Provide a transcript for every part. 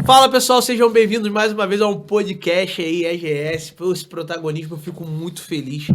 Fala pessoal, sejam bem-vindos mais uma vez a um podcast aí, EGS. Por esse protagonismo eu fico muito feliz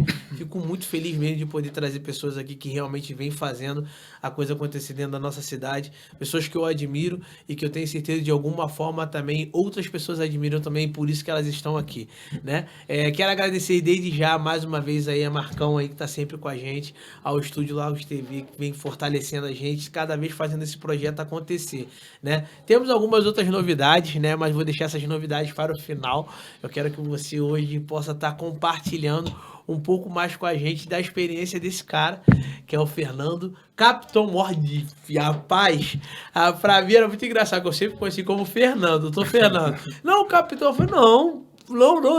mesmo de poder trazer pessoas aqui que realmente vêm fazendo a coisa acontecer dentro da nossa cidade, pessoas que eu admiro e que eu tenho certeza de alguma forma também outras pessoas admiram também, por isso que elas estão aqui, né? Quero agradecer desde já mais uma vez aí a Marcão aí que tá sempre com a gente, ao Estúdio Lagos TV que vem fortalecendo a gente, cada vez fazendo esse projeto acontecer, né? Temos algumas outras novidades, né? Mas vou deixar essas novidades para o final. Eu quero que você hoje possa estar compartilhando um pouco mais com a gente da experiência desse cara, que é o Fernando Capitão Mordif. Rapaz, pra mim era muito engraçado, que eu sempre conheci como Fernando, doutor Fernando. Não, capitão, eu falei, não,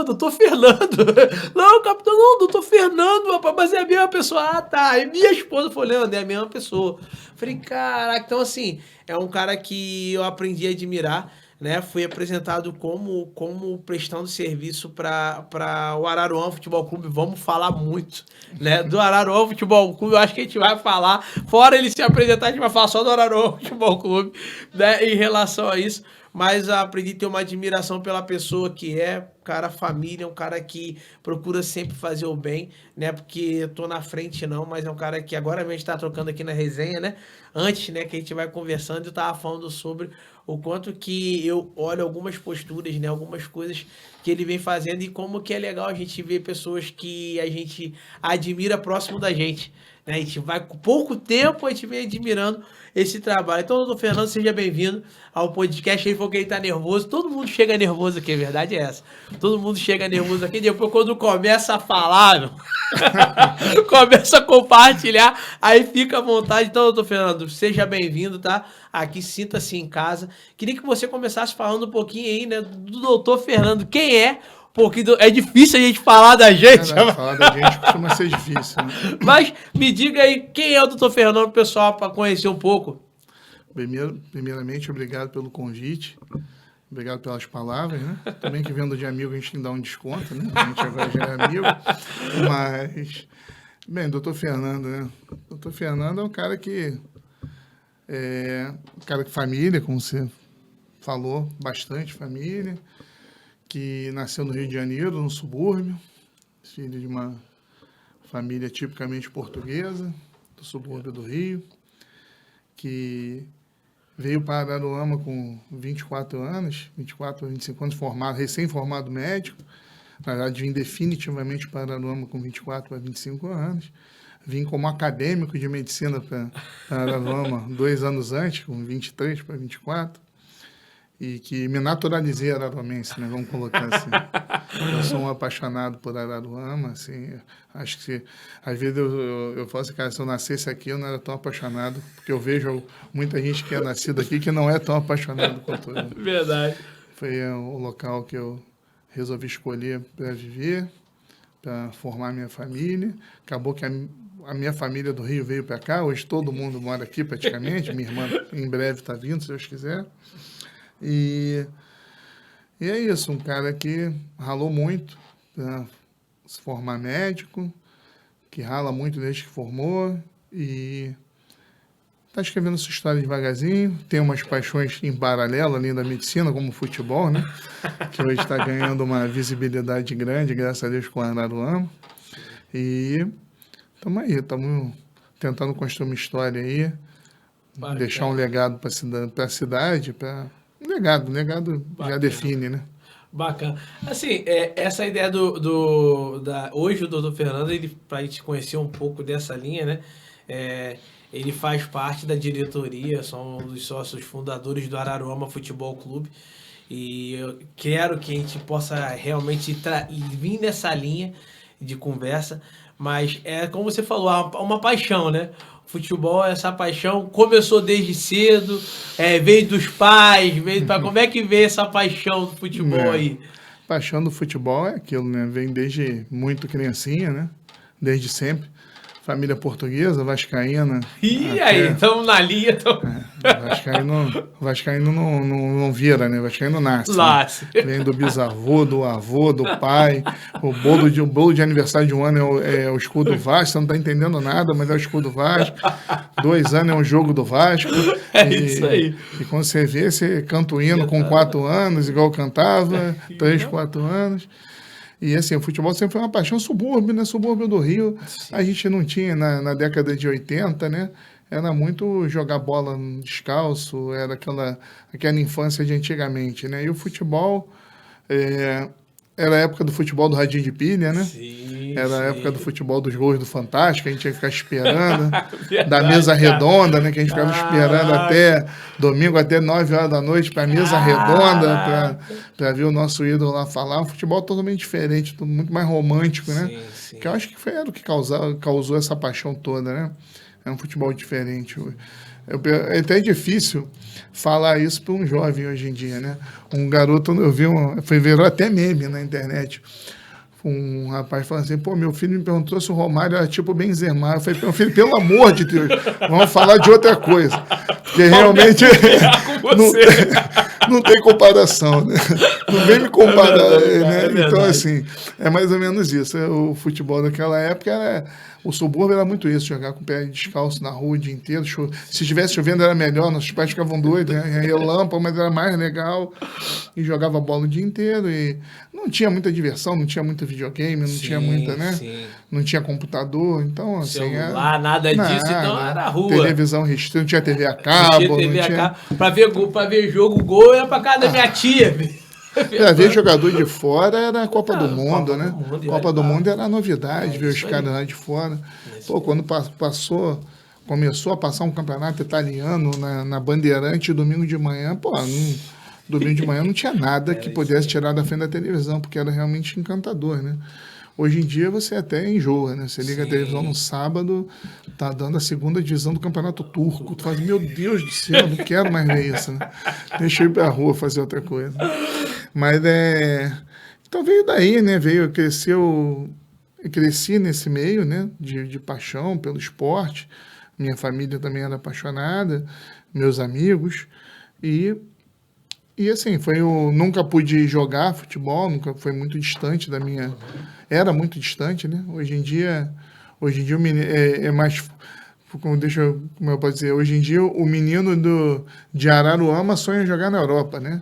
doutor Fernando. Não, capitão, não, doutor Fernando, rapaz, mas é a mesma pessoa. Ah, tá. E minha esposa falou, Leandro, é a mesma pessoa. Falei, caraca, então assim, é um cara que eu aprendi a admirar, né? Fui apresentado como prestando serviço para o Araruama Futebol Clube. Vamos falar muito, né? Do Araruama Futebol Clube. Eu acho que a gente vai falar. Fora ele se apresentar, a gente vai falar só do Araruama Futebol Clube, né? Em relação a isso. Mas aprendi a ter uma admiração pela pessoa que é, um cara família, um cara que procura sempre fazer o bem, né? Porque eu tô na frente não, mas é um cara que agora a gente tá trocando aqui na resenha, né? Antes, né, que a gente vai conversando, eu tava falando sobre o quanto que eu olho algumas posturas, né? Algumas coisas que ele vem fazendo e como que é legal a gente ver pessoas que a gente admira próximo da gente, né? A gente vai com pouco tempo, a gente vem admirando esse trabalho. Então, doutor Fernando, seja bem-vindo ao podcast. Ele falou que ele tá nervoso. Todo mundo chega nervoso aqui, a verdade é essa. Todo mundo chega nervoso aqui. Depois, quando começa a falar, começa a compartilhar, aí fica à vontade. Então, doutor Fernando, seja bem-vindo, tá? Aqui, sinta-se em casa. Queria que você começasse falando um pouquinho aí, né, do doutor Fernando. Quem é? Porque é difícil a gente falar da gente. Falar da gente costuma ser difícil, né? Mas me diga aí, quem é o doutor Fernando, pessoal, para conhecer um pouco? Primeiramente, obrigado pelo convite. Obrigado pelas palavras, né? Também que vendo de amigo a gente tem que dar um desconto, né? A gente agora já é amigo. Mas, bem, doutor Fernando, né? Doutor Fernando é um cara que... família, como você falou, bastante família, que nasceu no Rio de Janeiro, no subúrbio, filho de uma família tipicamente portuguesa, do subúrbio do Rio, que veio para Araruama com 24 anos, 24 a 25 anos, recém-formado médico. Na verdade, vim definitivamente para Araruama com 24 a 25 anos. Vim como acadêmico de medicina para Araruama 2 anos antes, com 23 para 24. E que me naturalizei araruamense, né? Vamos colocar assim. Eu sou um apaixonado por Araruama, assim, acho que às vezes eu falo assim, cara, se eu nascesse aqui eu não era tão apaixonado, porque eu vejo muita gente que é nascida aqui que não é tão apaixonado quanto eu. Verdade. Foi o local que eu resolvi escolher para viver, para formar minha família. Acabou que a minha família do Rio veio para cá, hoje todo mundo mora aqui praticamente, minha irmã em breve está vindo, se Deus quiser. E é isso, um cara que ralou muito para se formar médico, que rala muito desde que formou e está escrevendo sua história devagarzinho, tem umas paixões em paralelo além da medicina, como o futebol, né? Que hoje está ganhando uma visibilidade grande, graças a Deus, com a Araruama. E estamos tentando construir uma história aí, deixar um legado para a cidade, Legado Bacana. Já define, né? Bacana. Assim, essa ideia hoje o doutor Fernando, para a gente conhecer um pouco dessa linha, né? Ele faz parte da diretoria, são um dos sócios fundadores do Araruama Futebol Clube. E eu quero que a gente possa realmente vir nessa linha de conversa. Mas como você falou, uma paixão, né? Futebol, essa paixão começou desde cedo, veio dos pais, como é que veio essa paixão do futebol aí? Paixão do futebol é aquilo, né? Vem desde muito criancinha, né? Desde sempre. família portuguesa, vascaína. E aí, estamos na linha. Vascaíno não vira, né? Vascaíno nasce. Nasce. Né? Vem do bisavô, do avô, do pai. O bolo de aniversário de um ano é o escudo Vasco. Você não está entendendo nada, mas é o escudo Vasco. 2 anos é um jogo do Vasco. Isso aí. E quando você vê, você canta o hino com 4 anos, igual eu cantava, 3, 4 anos. E assim, o futebol sempre foi uma paixão. Subúrbio, né? Subúrbio do Rio. Sim. A gente não tinha, na década de 80, né? Era muito jogar bola descalço, era aquela infância de antigamente, né? E o futebol, era a época do futebol do Radinho de Pilha, né? Sim, era a época do futebol dos gols do Fantástico, a gente ia ficar esperando, da mesa redonda, né? Que a gente ficava esperando até domingo, até 9 horas da noite, para a mesa redonda, para ver o nosso ídolo lá falar. Um futebol totalmente diferente, muito mais romântico, né? Sim. Que eu acho que era o que causou essa paixão toda, né? É um futebol diferente. É até difícil falar isso para um jovem hoje em dia, né? Um garoto, eu vi, virou até meme na internet. Um rapaz falando assim, pô, meu filho me perguntou se o Romário era tipo Benzema. Eu falei, meu filho, pelo amor de Deus, vamos falar de outra coisa. Porque realmente não tem comparação, né? Não vem me comparar, né? Então, assim, é mais ou menos isso. O futebol daquela época o subúrbio era muito isso, jogar com o pé descalço na rua o dia inteiro. Se estivesse chovendo era melhor, nossos pais ficavam doidos, né? Relâmpago, mas era mais legal. E jogava bola o dia inteiro. E não tinha muita diversão, não tinha muito videogame, não tinha muita, né? Sim. Não tinha computador, então assim... Celular, nada disso, então era a rua. Televisão restrita, não tinha TV a cabo. Não tinha TV a cabo. Pra ver jogo, gol, era pra casa da minha tia, Pra ver jogador de fora era a Copa do Mundo, né? Copa do Mundo era a novidade, ver os caras lá de fora. Pô, quando começou a passar um campeonato italiano na Bandeirante domingo de manhã, domingo de manhã não tinha nada que pudesse tirar da frente da televisão, porque era realmente encantador, né? Hoje em dia você até enjoa, né? Você liga a televisão no sábado, tá dando a 2ª divisão do Campeonato Turco. Tu fala, meu Deus do céu, não quero mais ver isso, né? Deixa eu ir pra rua fazer outra coisa. Mas então veio daí, né? Cresci nesse meio, né? De paixão pelo esporte. Minha família também era apaixonada, meus amigos. E assim, nunca pude jogar futebol, nunca foi muito distante da minha... Era muito distante, né? Hoje em dia o menino é mais... Como eu posso dizer? Hoje em dia o menino de Araruama sonha jogar na Europa, né?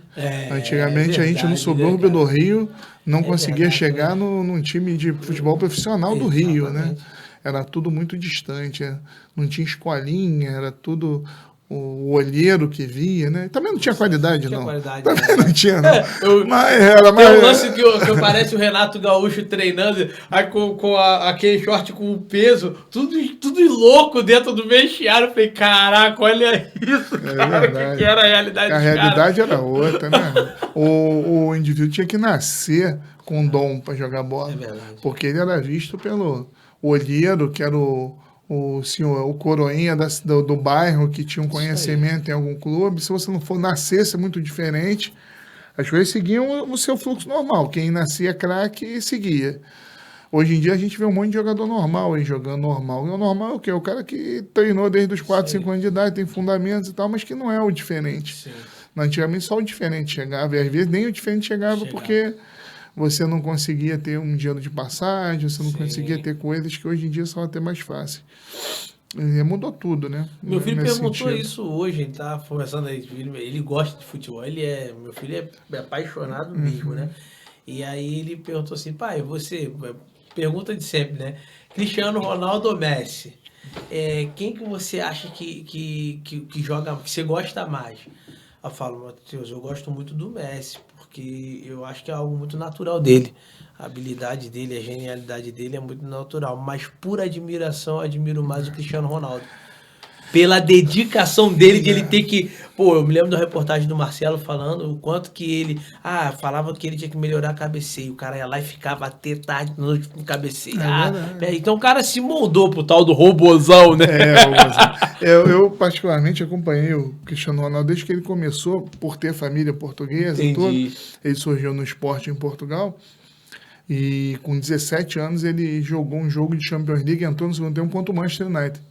Antigamente a gente no subúrbio do Rio não conseguia chegar num time de futebol profissional do Rio, né? Era tudo muito distante, não tinha escolinha, era tudo... O olheiro que via, né? Também não tinha qualidade, não. Também não tinha, não. Mas era mais... Tem um lance que parece o Renato Gaúcho treinando, aí com aquele short com o peso, tudo louco dentro do vestiário. Eu falei, caraca, olha isso, cara, que era a realidade dos caras. A realidade era outra, né? O indivíduo tinha que nascer com dom para jogar bola. É verdade. Porque ele era visto pelo olheiro, que era o coroinha do bairro que tinha um conhecimento em algum clube. Se você não for nascesse muito diferente, as coisas seguiam o seu fluxo normal. Quem nascia craque seguia. Hoje em dia a gente vê um monte de jogador normal aí jogando normal. E o normal é o quê? O cara que treinou desde os 4, 5 anos de idade, tem fundamentos e tal, mas que não é o diferente. Sim. Antigamente só o diferente chegava, e às vezes nem o diferente chegava. Porque você não conseguia ter um dinheiro de passagem, você não conseguia ter coisas que hoje em dia são até mais fáceis. Mudou tudo, né? Meu filho perguntou isso hoje, ele tá conversando aí, ele gosta de futebol, meu filho é apaixonado mesmo, né? E aí ele perguntou assim, pai, pergunta de sempre, né? Cristiano Ronaldo ou Messi? Quem que você acha que joga, que você gosta mais? Eu falo, Matheus, eu gosto muito do Messi, porque eu acho que é algo muito natural dele. A habilidade dele, a genialidade dele é muito natural. Mas por admiração, eu admiro mais o Cristiano Ronaldo. Pela dedicação dele, de ele ter que... Pô, eu me lembro da reportagem do Marcelo falando o quanto que ele... falava que ele tinha que melhorar a cabeceio. O cara ia lá e ficava até tarde no cabeceio. Então o cara se moldou pro tal do robozão, né? Eu particularmente acompanhei o Cristiano Ronaldo desde que ele começou, por ter família portuguesa e tudo. Ele surgiu no esporte em Portugal. E com 17 anos ele jogou um jogo de Champions League, entrou no segundo tempo contra o Manchester United.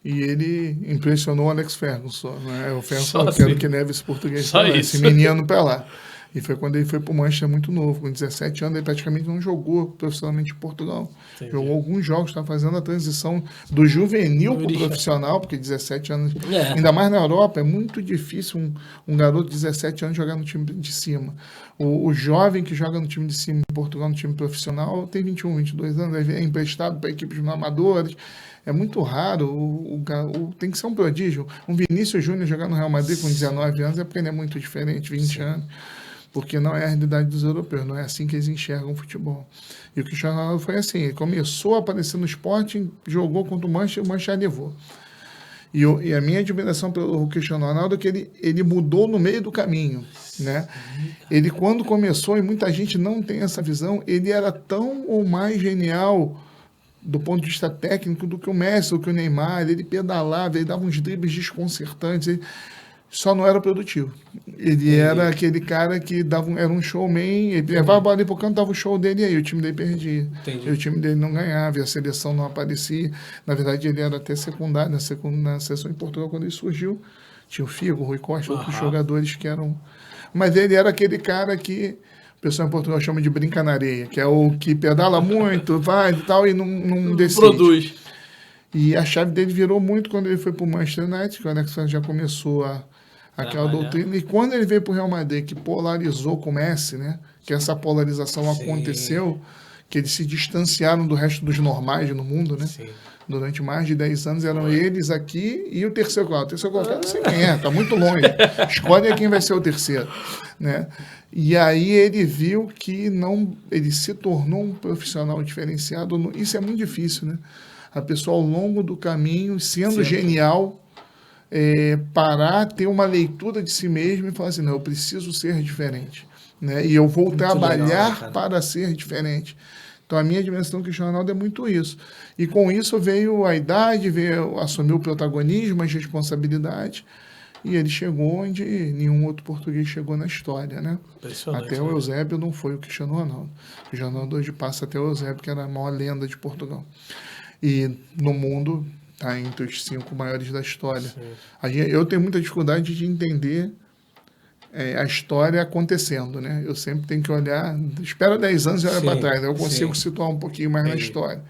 E ele impressionou o Alex Ferguson, né? O Ferguson, eu quero que leve esse português Só pra lá, isso. esse menino pra lá. E foi quando ele foi pro Manchester muito novo, com 17 anos, ele praticamente não jogou profissionalmente em Portugal. Entendi. Jogou alguns jogos, está fazendo a transição do juvenil para o Orixá. profissional, porque 17 anos, É. ainda mais na Europa, é muito difícil um garoto de 17 anos jogar no time de cima. O jovem que joga no time de cima em Portugal, no time profissional, tem 21, 22 anos, é emprestado para equipes amadores. É muito raro, tem que ser um prodígio. Um Vinícius Júnior jogar no Real Madrid com 19 anos é porque ele é muito diferente, 20 anos. Porque não é a realidade dos europeus, não é assim que eles enxergam o futebol. E o Cristiano Ronaldo foi assim, ele começou a aparecer no Sporting, jogou contra o Manchester levou. E a minha admiração pelo Cristiano Ronaldo é que ele mudou no meio do caminho, né? Ele, quando começou, e muita gente não tem essa visão, ele era tão ou mais genial do ponto de vista técnico do que o Messi, do que o Neymar. Ele pedalava, ele dava uns dribles desconcertantes, só não era produtivo. Ele era aquele cara que era um showman, ele levava a bola ali pro canto, dava o show dele e aí o time dele perdia. Entendi. E o time dele não ganhava, e a seleção não aparecia. Na verdade, ele era até secundário, na seleção em Portugal, quando ele surgiu. Tinha o Figo, o Rui Costa, outros jogadores que eram... Mas ele era aquele cara que o pessoal em Portugal chama de brinca na areia, que é o que pedala muito, vai e tal, e não decide. Produz. E a chave dele virou muito quando ele foi pro Manchester United, que o Alex Ferguson já começou aquela doutrina. E quando ele veio pro Real Madrid, que polarizou com o Messi, né? Que essa polarização aconteceu, que eles se distanciaram do resto dos normais no mundo, né? Sim. Durante mais de 10 anos eram eles aqui e o terceiro colocado. O terceiro colocado não sei quem é, tá muito longe. Escolhe quem vai ser o terceiro, né? E aí ele viu que ele se tornou um profissional diferenciado. Isso é muito difícil, né? A pessoa ao longo do caminho, sendo genial, parar, ter uma leitura de si mesmo e falar assim, não, eu preciso ser diferente, né? E eu vou muito trabalhar legal, para ser diferente. Então a minha dimensão do Cristiano Ronaldo é muito isso. E com isso veio a idade, assumiu o protagonismo, as responsabilidades, e ele chegou onde nenhum outro português chegou na história, né? Até o Eusébio não foi o Cristiano Ronaldo. O Cristiano Ronaldo hoje passa até o Eusébio, que era a maior lenda de Portugal. E no mundo está entre os 5 maiores da história. Eu tenho muita dificuldade de entender a história acontecendo, né? Eu sempre tenho que olhar, espera 10 anos e olha para trás, eu consigo situar um pouquinho mais na história.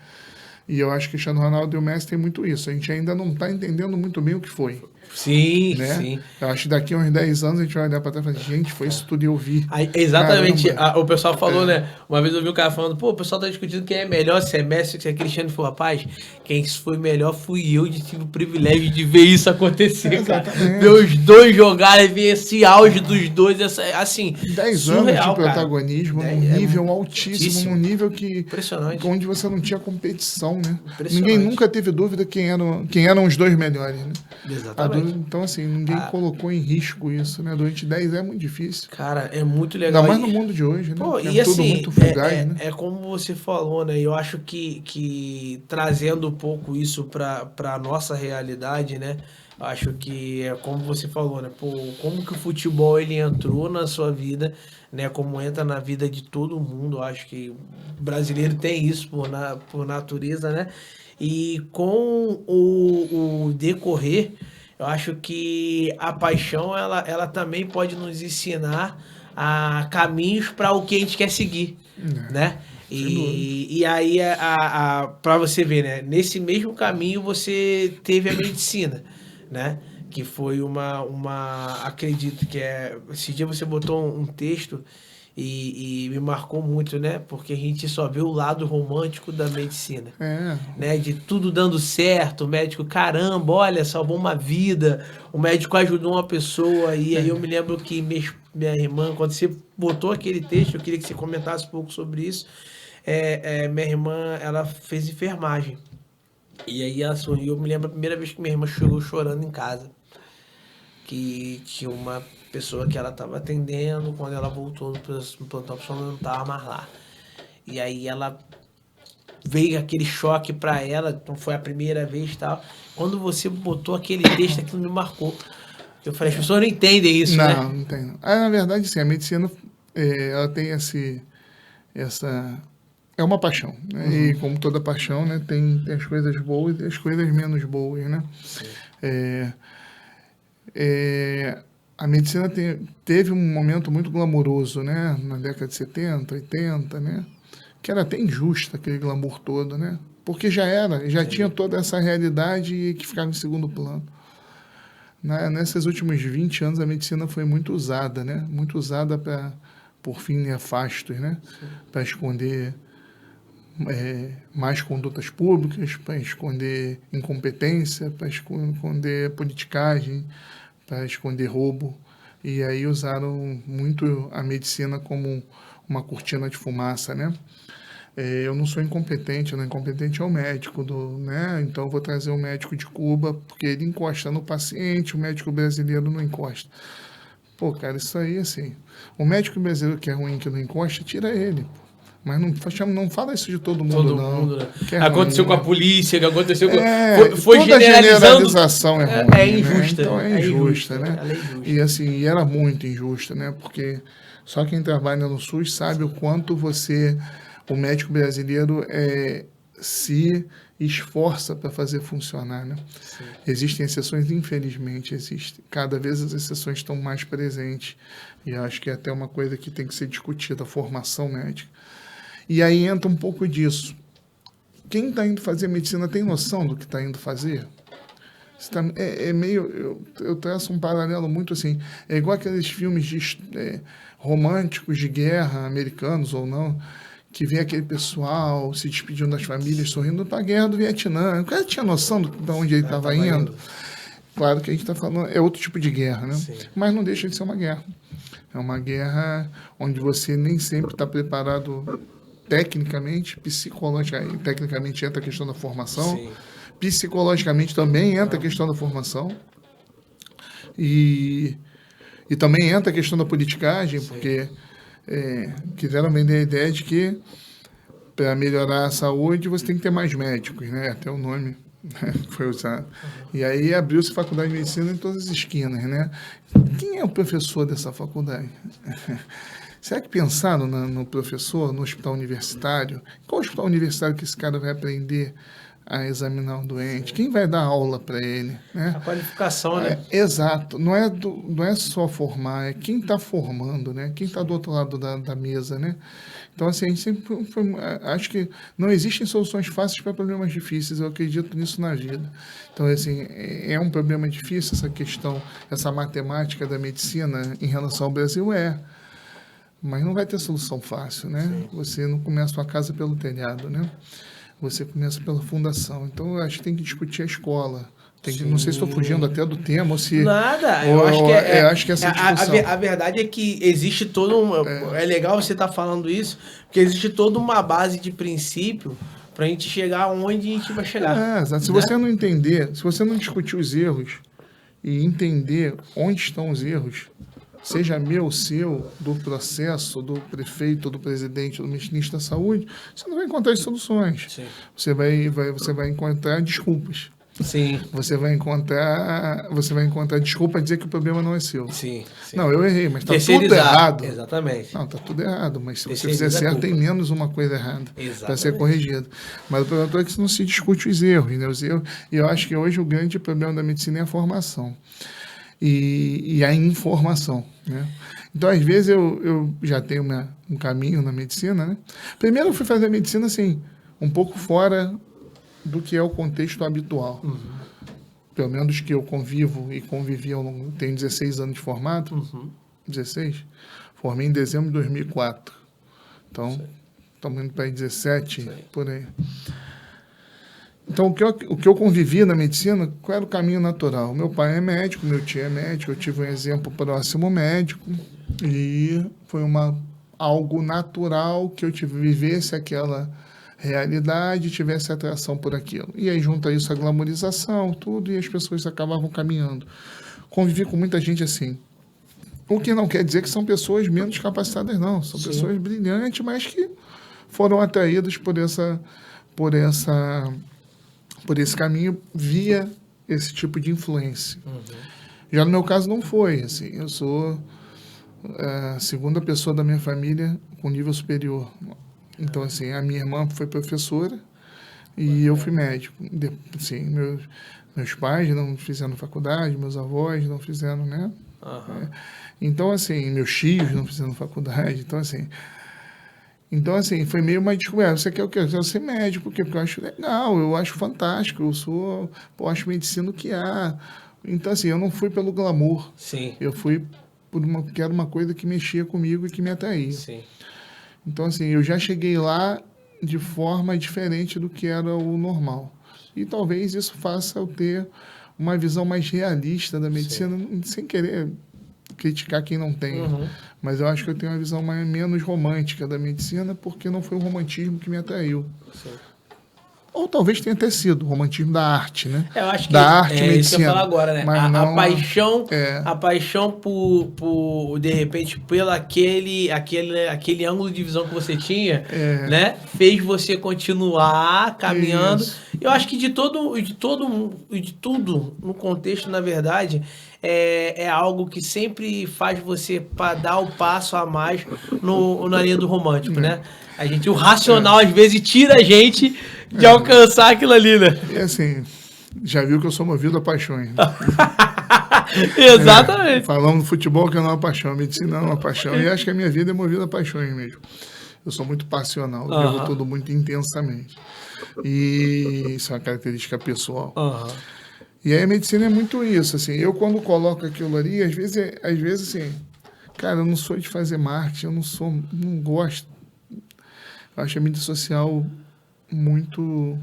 E eu acho que o Cristiano Ronaldo e o Messi têm muito isso. A gente ainda não está entendendo muito bem o que foi. Sim, né? sim. Eu acho que daqui a uns 10 anos a gente vai olhar para trás e falar, gente, foi isso tudo e eu vi. Aí, exatamente. O pessoal falou, né? Uma vez eu vi o cara falando, pô, o pessoal tá discutindo quem é melhor, se é Messi ou se é Cristiano. Ele falou, rapaz, quem foi melhor fui eu, tive o privilégio de ver isso acontecer, cara. Ver os dois jogarem, ver esse auge dos dois, assim, 10 surreal, anos de protagonismo, num nível altíssimo, num nível que... Impressionante. Onde você não tinha competição, né? Ninguém nunca teve dúvida quem eram os dois melhores, né? Exatamente. Então, assim, ninguém colocou em risco isso, né? Durante 10 é muito difícil. Cara, é muito legal. Ainda mais no mundo de hoje, né? Pô, é e tudo assim, muito fugaz, né? É como você falou, né? Eu acho que trazendo um pouco isso pra nossa realidade, né? Acho que é como você falou, né? Pô, como que o futebol ele entrou na sua vida, né? Como entra na vida de todo mundo. Eu acho que o brasileiro tem isso por natureza, né? E com o decorrer, eu acho que a paixão, ela também pode nos ensinar a caminhos para o que a gente quer seguir, né? E aí, para você ver, né? Nesse mesmo caminho, você teve a medicina, né? Que foi acredito que esse dia você botou um texto e me marcou muito, né? Porque a gente só vê o lado romântico da medicina, né? De tudo dando certo, o médico, caramba, olha, salvou uma vida, o médico ajudou uma pessoa, e aí eu me lembro que minha irmã, quando você botou aquele texto, eu queria que você comentasse um pouco sobre isso. Minha irmã, ela fez enfermagem, e aí eu me lembro a primeira vez que minha irmã chegou chorando em casa, que tinha uma pessoa que ela estava atendendo, quando ela voltou no plantão, a pessoa não estava mais lá. E aí ela veio aquele choque para ela, então foi a primeira vez e tal. Quando você botou aquele texto, aquilo me marcou. Eu falei, as pessoas não entendem isso, né? Não tem. Na verdade, sim, a medicina ela tem é uma paixão, né? E como toda paixão, né, tem as coisas boas e as coisas menos boas, né? A medicina teve um momento muito glamouroso, né? Na década de 70, 80, né? Que era até injusto aquele glamour todo, né? Porque já tinha toda essa realidade que ficava em segundo plano. Nesses últimos 20 anos, a medicina foi muito usada, né? Muito usada por fins nefastos, né? Para esconder más condutas públicas, para esconder incompetência, para esconder politicagem, para esconder roubo. E aí usaram muito a medicina como uma cortina de fumaça, né? Eu não sou incompetente, né? Incompetente é o médico, né? Então eu vou trazer o médico de Cuba, porque ele encosta no paciente, o médico brasileiro não encosta. Pô, cara, isso aí, assim, o médico brasileiro que é ruim, que não encosta, tira ele, pô. Mas não fala isso de todo mundo, Todo não. mundo, né? Que é Aconteceu ruim, com a polícia, que aconteceu com... Foi Toda generalização é ruim, é injusta. né? Então é injusta, Ela é né? injusta. E assim, era muito injusta, né? Porque só quem trabalha no SUS sabe o quanto o médico brasileiro se esforça para fazer funcionar, né? Sim. Existem exceções, infelizmente existem. Cada vez as exceções estão mais presentes. E acho que é até uma coisa que tem que ser discutida, a formação médica. E aí entra um pouco disso. Quem está indo fazer medicina tem noção do que está indo fazer? Eu traço um paralelo muito assim. É igual aqueles filmes românticos de guerra, americanos ou não, que vê aquele pessoal se despedindo das famílias, sorrindo para a guerra do Vietnã. O cara tinha noção de onde ele estava indo. Claro que a gente está falando, é outro tipo de guerra, né? Sim. Mas não deixa de ser uma guerra. É uma guerra onde você nem sempre está preparado tecnicamente, psicologicamente. Tecnicamente entra a questão da formação. Sim. Psicologicamente também entra a questão da formação. E também entra a questão da politicagem, porque quiseram vender a ideia de que para melhorar a saúde você tem que ter mais médicos, né? Até o nome foi usado. E aí abriu-se faculdade de medicina em todas as esquinas, né? Quem é o professor dessa faculdade? Será que pensaram no professor, no hospital universitário? Qual hospital universitário que esse cara vai aprender a examinar um doente? Quem vai dar aula para ele? Né? A qualificação, né? Exato. Não é só formar, é quem está formando, né? Quem está do outro lado da mesa, né? Então, assim, a gente sempre acho que não existem soluções fáceis para problemas difíceis. Eu acredito nisso na vida. Então, assim, é um problema difícil essa questão, essa matemática da medicina em relação ao Brasil, mas não vai ter solução fácil, né? Sim. Você não começa uma casa pelo telhado, né? Você começa pela fundação. Então, eu acho que tem que discutir a escola. Não sei se estou fugindo até do tema ou se... Nada, eu acho que acho que essa discussão... A verdade é que existe todo é legal você estar falando isso, porque existe toda uma base de princípio para a gente chegar onde a gente vai chegar. Exato. Se você não entender, se você não discutir os erros e entender onde estão os erros, seja meu, seu, do processo, do prefeito, do presidente, do ministro da saúde, você não vai encontrar as soluções. Sim. Você vai encontrar desculpas. Sim. Você vai encontrar desculpa a dizer que o problema não é seu. Sim. Não, eu errei, mas está tudo errado. Exatamente. Não, está tudo errado, mas se você fizer certo, tem menos uma coisa errada para ser corrigida. Mas o problema é que não se discute os erros, né? E eu acho que hoje o grande problema da medicina é a formação e a informação, né? Então, às vezes, eu já tenho um caminho na medicina, né? Primeiro, eu fui fazer medicina, assim, um pouco fora do que é o contexto habitual. Uhum. Pelo menos que eu convivo e convivi, eu tenho 16 anos de formado, 16, formei em dezembro de 2004. Então, estamos indo para 17, por aí. Então, o que eu convivi na medicina, qual era o caminho natural? Meu pai é médico, meu tio é médico, eu tive um exemplo próximo médico, e foi algo natural que eu vivesse aquela realidade, tivesse atração por aquilo. E aí junta isso a glamorização, tudo, e as pessoas acabavam caminhando. Convivi com muita gente assim. O que não quer dizer que são pessoas menos capacitadas, não. São pessoas brilhantes, mas que foram atraídas por esse caminho via esse tipo de influência. Já no meu caso não foi. Assim, eu sou a segunda pessoa da minha família com nível superior. Então, assim, a minha irmã foi professora e eu fui médico. Assim, meus pais não fizeram faculdade, meus avós não fizeram, né? Então, assim, meus tios não fizeram faculdade. Então, assim, foi meio uma descoberta. Você quer o quê? Eu quero ser médico, por quê? Porque eu acho legal, eu acho fantástico, eu acho medicina o que há. Então, assim, eu não fui pelo glamour. Sim. Eu fui porque era uma coisa que mexia comigo e que me atraía. Sim. Então, assim, eu já cheguei lá de forma diferente do que era o normal. E talvez isso faça eu ter uma visão mais realista da medicina, sem querer criticar quem não tem. Mas eu acho que eu tenho uma visão menos romântica da medicina, porque não foi o romantismo que me atraiu. Sim. Ou talvez tenha até sido o romantismo da arte, né? Eu acho que da arte e medicina. Isso que eu ia falar agora, né? Mas A paixão por de repente, pelo aquele ângulo de visão que você tinha, né? Fez você continuar caminhando. Isso. Eu acho que de tudo no contexto, na verdade, é algo que sempre faz você dar o passo a mais na linha do romântico, né? O racional às vezes tira a gente de alcançar aquilo ali, né? E assim, já viu que eu sou movido a paixões. Né? Exatamente. Falamos do futebol que não é uma paixão, a medicina não é uma paixão. E acho que a minha vida é movida a paixões mesmo. Eu sou muito passional, eu vivo tudo muito intensamente. E isso é uma característica pessoal. E aí a medicina é muito isso, assim. Eu quando coloco aquilo ali, às vezes assim, cara, eu não sou de fazer marketing, não gosto. Eu acho a mídia social muito,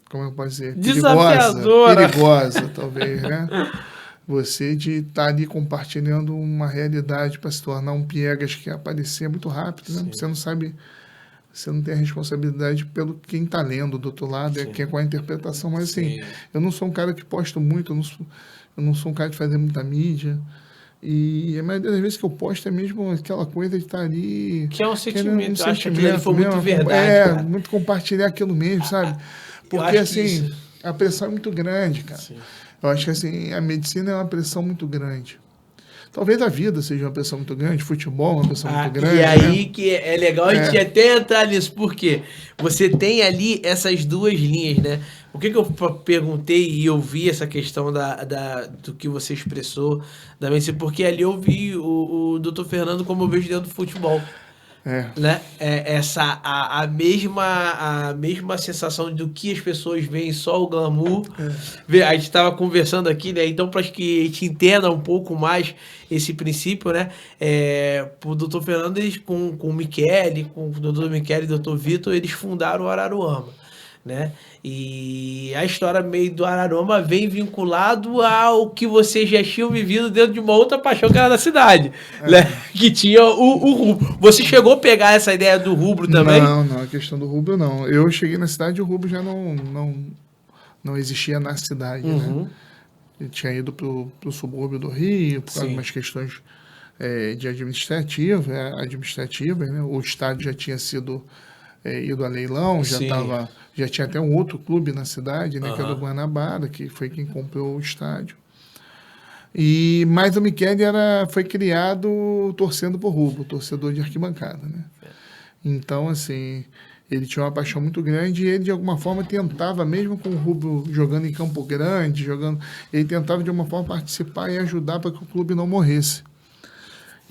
como eu posso dizer? Perigosa, talvez, né? Você de estar ali compartilhando uma realidade para se tornar um piegas que aparecer muito rápido, né? Você não sabe, você não tem a responsabilidade pelo quem está lendo do outro lado, que é com a interpretação. Mas assim, eu não sou um cara que posto muito, eu não sou um cara de fazer muita mídia. E a maioria das vezes que eu posto é mesmo aquela coisa de estar ali... Que é um sentimento. Eu acho que aquilo ali foi muito verdade, cara. Muito compartilhar aquilo mesmo, sabe? Porque, assim, a pressão é muito grande, cara. Eu acho que, assim, a medicina é uma pressão muito grande. Talvez a vida seja uma pressão muito grande, futebol é uma pressão muito grande. E aí que é legal a gente até entrar nisso, porque você tem ali essas duas linhas, né? O que eu perguntei e eu vi essa questão do que você expressou da medicina, porque ali eu vi o Dr. Fernando como eu vejo dentro do futebol. Né? A mesma sensação do que as pessoas veem, só o glamour. A gente estava conversando aqui, né? Então, para que a gente entenda um pouco mais esse princípio, né? O Dr. Fernando, eles, com o Michele, com o Dr. Michele e o Dr. Vitor, eles fundaram o Araruama. Né? E a história meio do Araruama vem vinculado ao que vocês já tinham vivido dentro de uma outra paixão que era da cidade, né? Que tinha o rubro. Você chegou a pegar essa ideia do rubro também? Não, a questão do rubro não. Eu cheguei na cidade e o rubro já não existia na cidade, né? Eu tinha ido pro subúrbio do Rio por algumas questões de administrativas, né? O estádio já tinha sido ido a leilão, já tinha até um outro clube na cidade, né, que é do Guanabara, que foi quem comprou o estádio. Mas o Michele foi criado torcendo por rubro, torcedor de arquibancada, né? Então, assim, ele tinha uma paixão muito grande e ele, de alguma forma, tentava, mesmo com o rubro jogando em Campo Grande, ele tentava, de alguma forma, participar e ajudar para que o clube não morresse.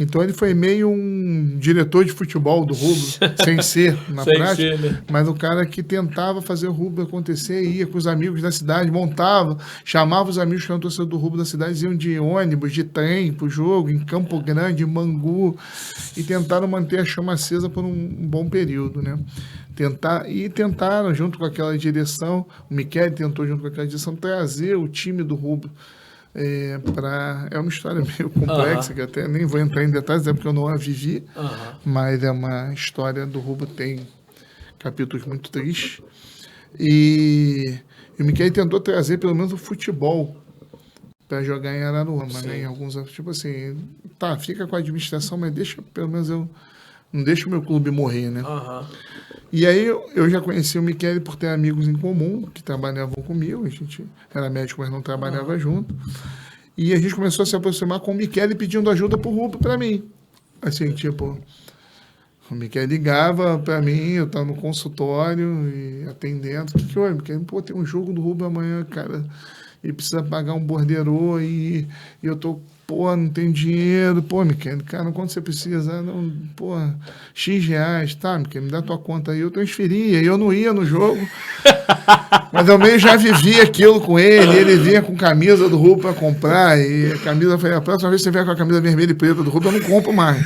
Então ele foi meio um diretor de futebol do rubro, sem ser na prática, né? Mas o cara que tentava fazer o rubro acontecer, ia com os amigos da cidade, montava, chamava os amigos que eram torcedores do rubro da cidade, iam de ônibus, de trem pro jogo, em Campo Grande, em Mangu, e tentaram manter a chama acesa por um bom período, né? Tentaram, junto com aquela direção, o Michele tentou, junto com aquela direção, trazer o time do rubro. É uma história meio complexa, que até nem vou entrar em detalhes, porque eu não a vivi, mas é uma história do rubro, tem capítulos muito tristes. E o Michele tentou trazer pelo menos o futebol para jogar em Araruama, né? Em alguns, tipo assim, fica com a administração, mas deixa, pelo menos não deixa o meu clube morrer, né? E aí eu já conheci o Michele por ter amigos em comum que trabalhavam comigo. A gente era médico, mas não trabalhava junto. E a gente começou a se aproximar com o Michele pedindo ajuda pro rubro para mim. Assim, tipo, O Miquel ligava para mim, eu estava no consultório e atendendo. O que foi, Miquel? Pô, tem um jogo do Rubro amanhã, cara, e precisa pagar um borderô e eu tô, pô, não tenho dinheiro. Pô, Miquel, cara, quanto você precisa? Não, pô, X reais, tá, Miquel, me dá tua conta aí. Eu transferia, e eu não ia no jogo. Mas eu meio já vivi aquilo com ele vinha com camisa do Rubro para comprar, e a camisa, eu falei, a próxima vez que você vier com a camisa vermelha e preta do Rubro, eu não compro mais.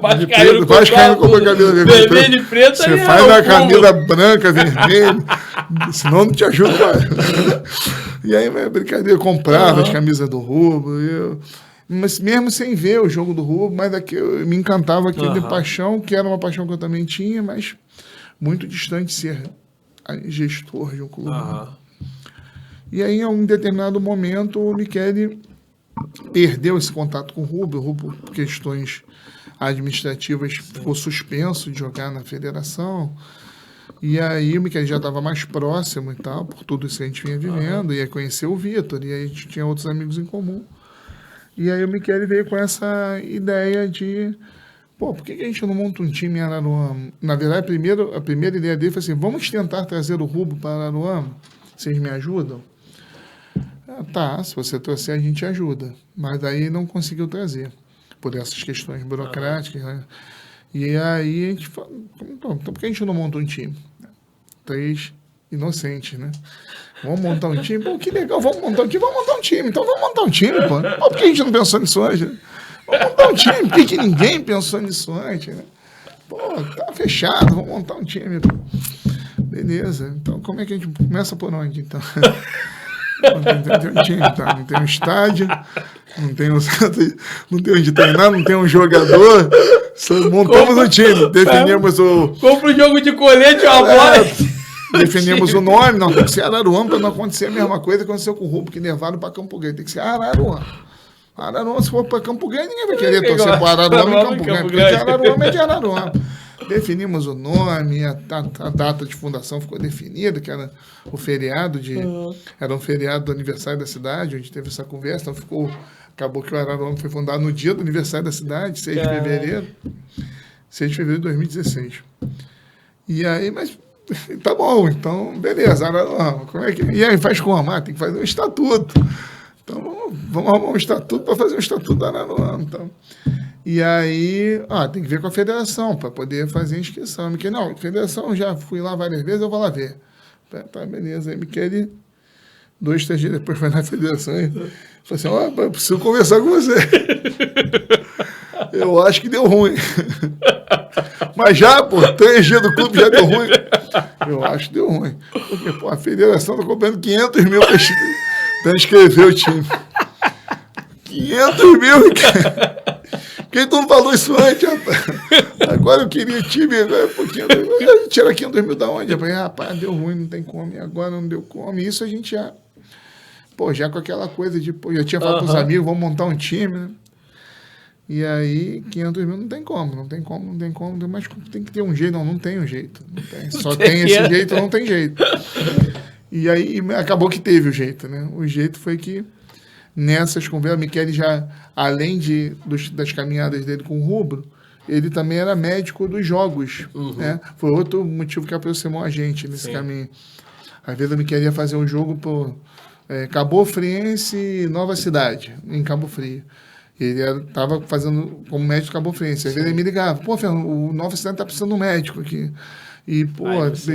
Vascaíno comprou a camisa vermelha e preta. Você faz a camisa branca, vermelha, senão não te ajuda mais. E aí, brincadeira, eu comprava as camisas do Rubro, mas mesmo sem ver o jogo do Rubro, mas eu me encantava aquilo de paixão, que era uma paixão que eu também tinha, mas muito distante de ser gestor de um clube. E aí, em um determinado momento, o Michele perdeu esse contato com o Rubro, por questões administrativas, ficou suspenso de jogar na federação. E aí o Michele já estava mais próximo e tal, por tudo isso que a gente vinha vivendo, ia conhecer o Vitor, e aí a gente tinha outros amigos em comum. E aí o Michele veio com essa ideia de, pô, por que a gente não monta um time em Araruama? Na verdade, a primeira ideia dele foi assim, vamos tentar trazer o Rubro para Araruama? Vocês me ajudam? Tá, se você trouxer, a gente ajuda. Mas aí não conseguiu trazer, por essas questões burocráticas, né? E aí a gente falou, então por que a gente não monta um time? 3 inocentes, né? Vamos montar um time? Pô, que legal, vamos montar um time. Então vamos montar um time, pô. Pô, por que a gente não pensou nisso antes? Vamos montar um time, por que ninguém pensou nisso antes, né? Pô, tá fechado, vamos montar um time, pô. Beleza, então como é que a gente começa por onde, então? Não tem um time, tá? Não tem um estádio, não tem onde treinar, não tem um jogador. Só montamos um time, definimos o... Compra um jogo de colete, uma bola. Definimos o nome, não, tem que ser Araruama para não acontecer a mesma coisa que aconteceu com o Rubro, que levaram para Campo Grande. Tem que ser Araruama. Araruama, se for para Campo Grande, ninguém vai querer torcer para Araruama e Campo Grande, porque de Araruama é de Araruama. Definimos o nome, a data de fundação ficou definida, que era o feriado era um feriado do aniversário da cidade, onde teve essa conversa, então acabou que o Araruama foi fundado no dia do aniversário da cidade, 6 de fevereiro. 6 de fevereiro de 2016. E aí, mas tá bom, então, beleza, Araruama, como é que... E aí, faz como? Tem que fazer um estatuto. Então, vamos arrumar um estatuto para fazer um estatuto da Araruama, então... E aí, tem que ver com a federação para poder fazer a inscrição. Miquel, não, federação, já fui lá várias vezes, eu vou lá ver. Tá, beleza. Aí Miquel, 2, 3 dias depois foi na federação e falou assim, eu preciso conversar com você. Eu acho que deu ruim. Mas já, 3 dias do clube já deu ruim. Eu acho que deu ruim. Porque, a federação tá cobrando 500 mil para inscrever o time. 500 mil, cara. Quem não falou isso antes, rapaz? Agora eu queria time, agora pouquinho. Tira 500 mil da onde? Eu falei, rapaz, deu ruim, não tem como. E agora não deu como. Isso a gente já... já com aquela coisa de... já tinha falado com os amigos, vamos montar um time, né? E aí, 500 mil não tem como. Mas tem que ter um jeito. Não tem um jeito. Não tem. Só tem esse jeito, não tem jeito. E aí, acabou que teve o jeito, né? O jeito foi que... Nessas conversas, o Michele já, além das caminhadas dele com o Rubro, ele também era médico dos jogos. Né? Foi outro motivo que aproximou a gente nesse caminho. Às vezes o Michele ia fazer um jogo por Cabo Friense e Nova Cidade, em Cabo Frio. Ele estava fazendo como médico Cabo Friense. Às vezes ele me ligava, Fernando, o Nova Cidade está precisando de um médico aqui. E,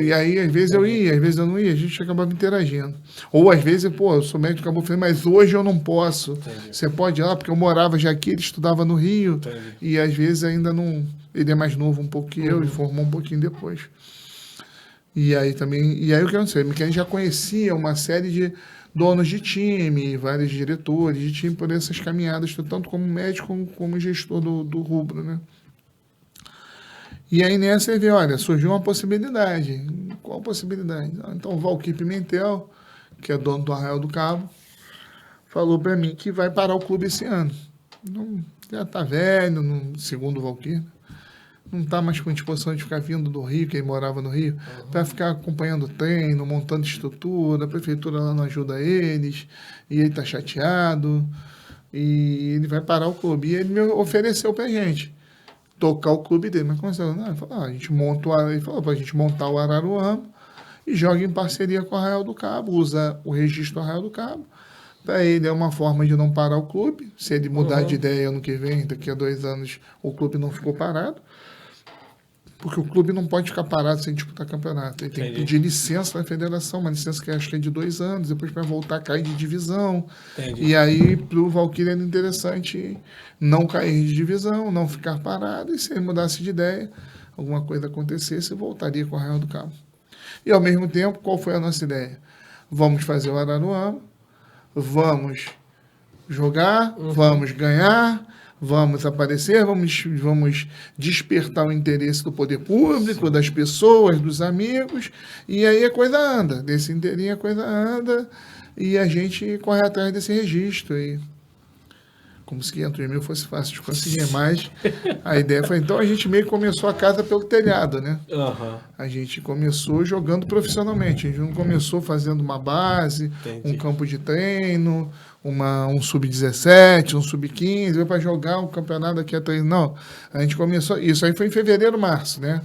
e aí, às vezes eu ia, às vezes eu não ia, a gente acabava interagindo. Ou, às vezes, eu sou médico de Cabo Frio, mas hoje eu não posso. Entendi. Você pode ir lá, porque eu morava já aqui, ele estudava no Rio, entendi. E às vezes ainda não... Ele é mais novo um pouco que eu, ele formou um pouquinho depois. E aí também... E aí o que aconteceu? Porque a gente já conhecia uma série de donos de time, vários diretores de time, por essas caminhadas, tanto como médico como gestor do Rubro, né? E aí nessa ele vê, olha, surgiu uma possibilidade. Qual possibilidade? Então o Valquir Pimentel, que é dono do Arraial do Cabo, falou para mim que vai parar o clube esse ano. Não, já está velho, segundo o Valquir, não está mais com disposição de ficar vindo do Rio, que ele morava no Rio, para ficar acompanhando o treino, montando estrutura, a prefeitura lá não ajuda eles, e ele está chateado, e ele vai parar o clube. E ele me ofereceu para a gente. tocar o clube dele. Mas começou, não, ele falou, a gente monta ele falou pra gente montar o Araruama e joga em parceria com o Arraial do Cabo, usa o registro do Arraial do Cabo. Para ele é uma forma de não parar o clube. Se ele mudar de ideia ano que vem, daqui a 2 anos, o clube não ficou parado. Porque o clube não pode ficar parado sem disputar campeonato. Ele tem que pedir licença na federação, uma licença que acho que é de 2 anos, depois para voltar a cair de divisão. Entendi. E aí, para o Valquíria era interessante não cair de divisão, não ficar parado, e se ele mudasse de ideia, alguma coisa acontecesse, voltaria com o Arraial do Cabo. E ao mesmo tempo, qual foi a nossa ideia? Vamos fazer o Araruama, vamos jogar, vamos ganhar, vamos aparecer, vamos despertar o interesse do poder público, das pessoas, dos amigos, e aí a coisa anda. Desse inteirinho a coisa anda, e a gente corre atrás desse registro. E como se 500 mil fosse fácil de conseguir, mas a ideia foi... Então a gente meio que começou a casa pelo telhado, né? A gente começou jogando profissionalmente, a gente não começou fazendo uma base, um campo de treino, um sub-17, um sub-15, para jogar um campeonato daqui a 3. Não, a gente começou... Isso aí foi em fevereiro, março, né?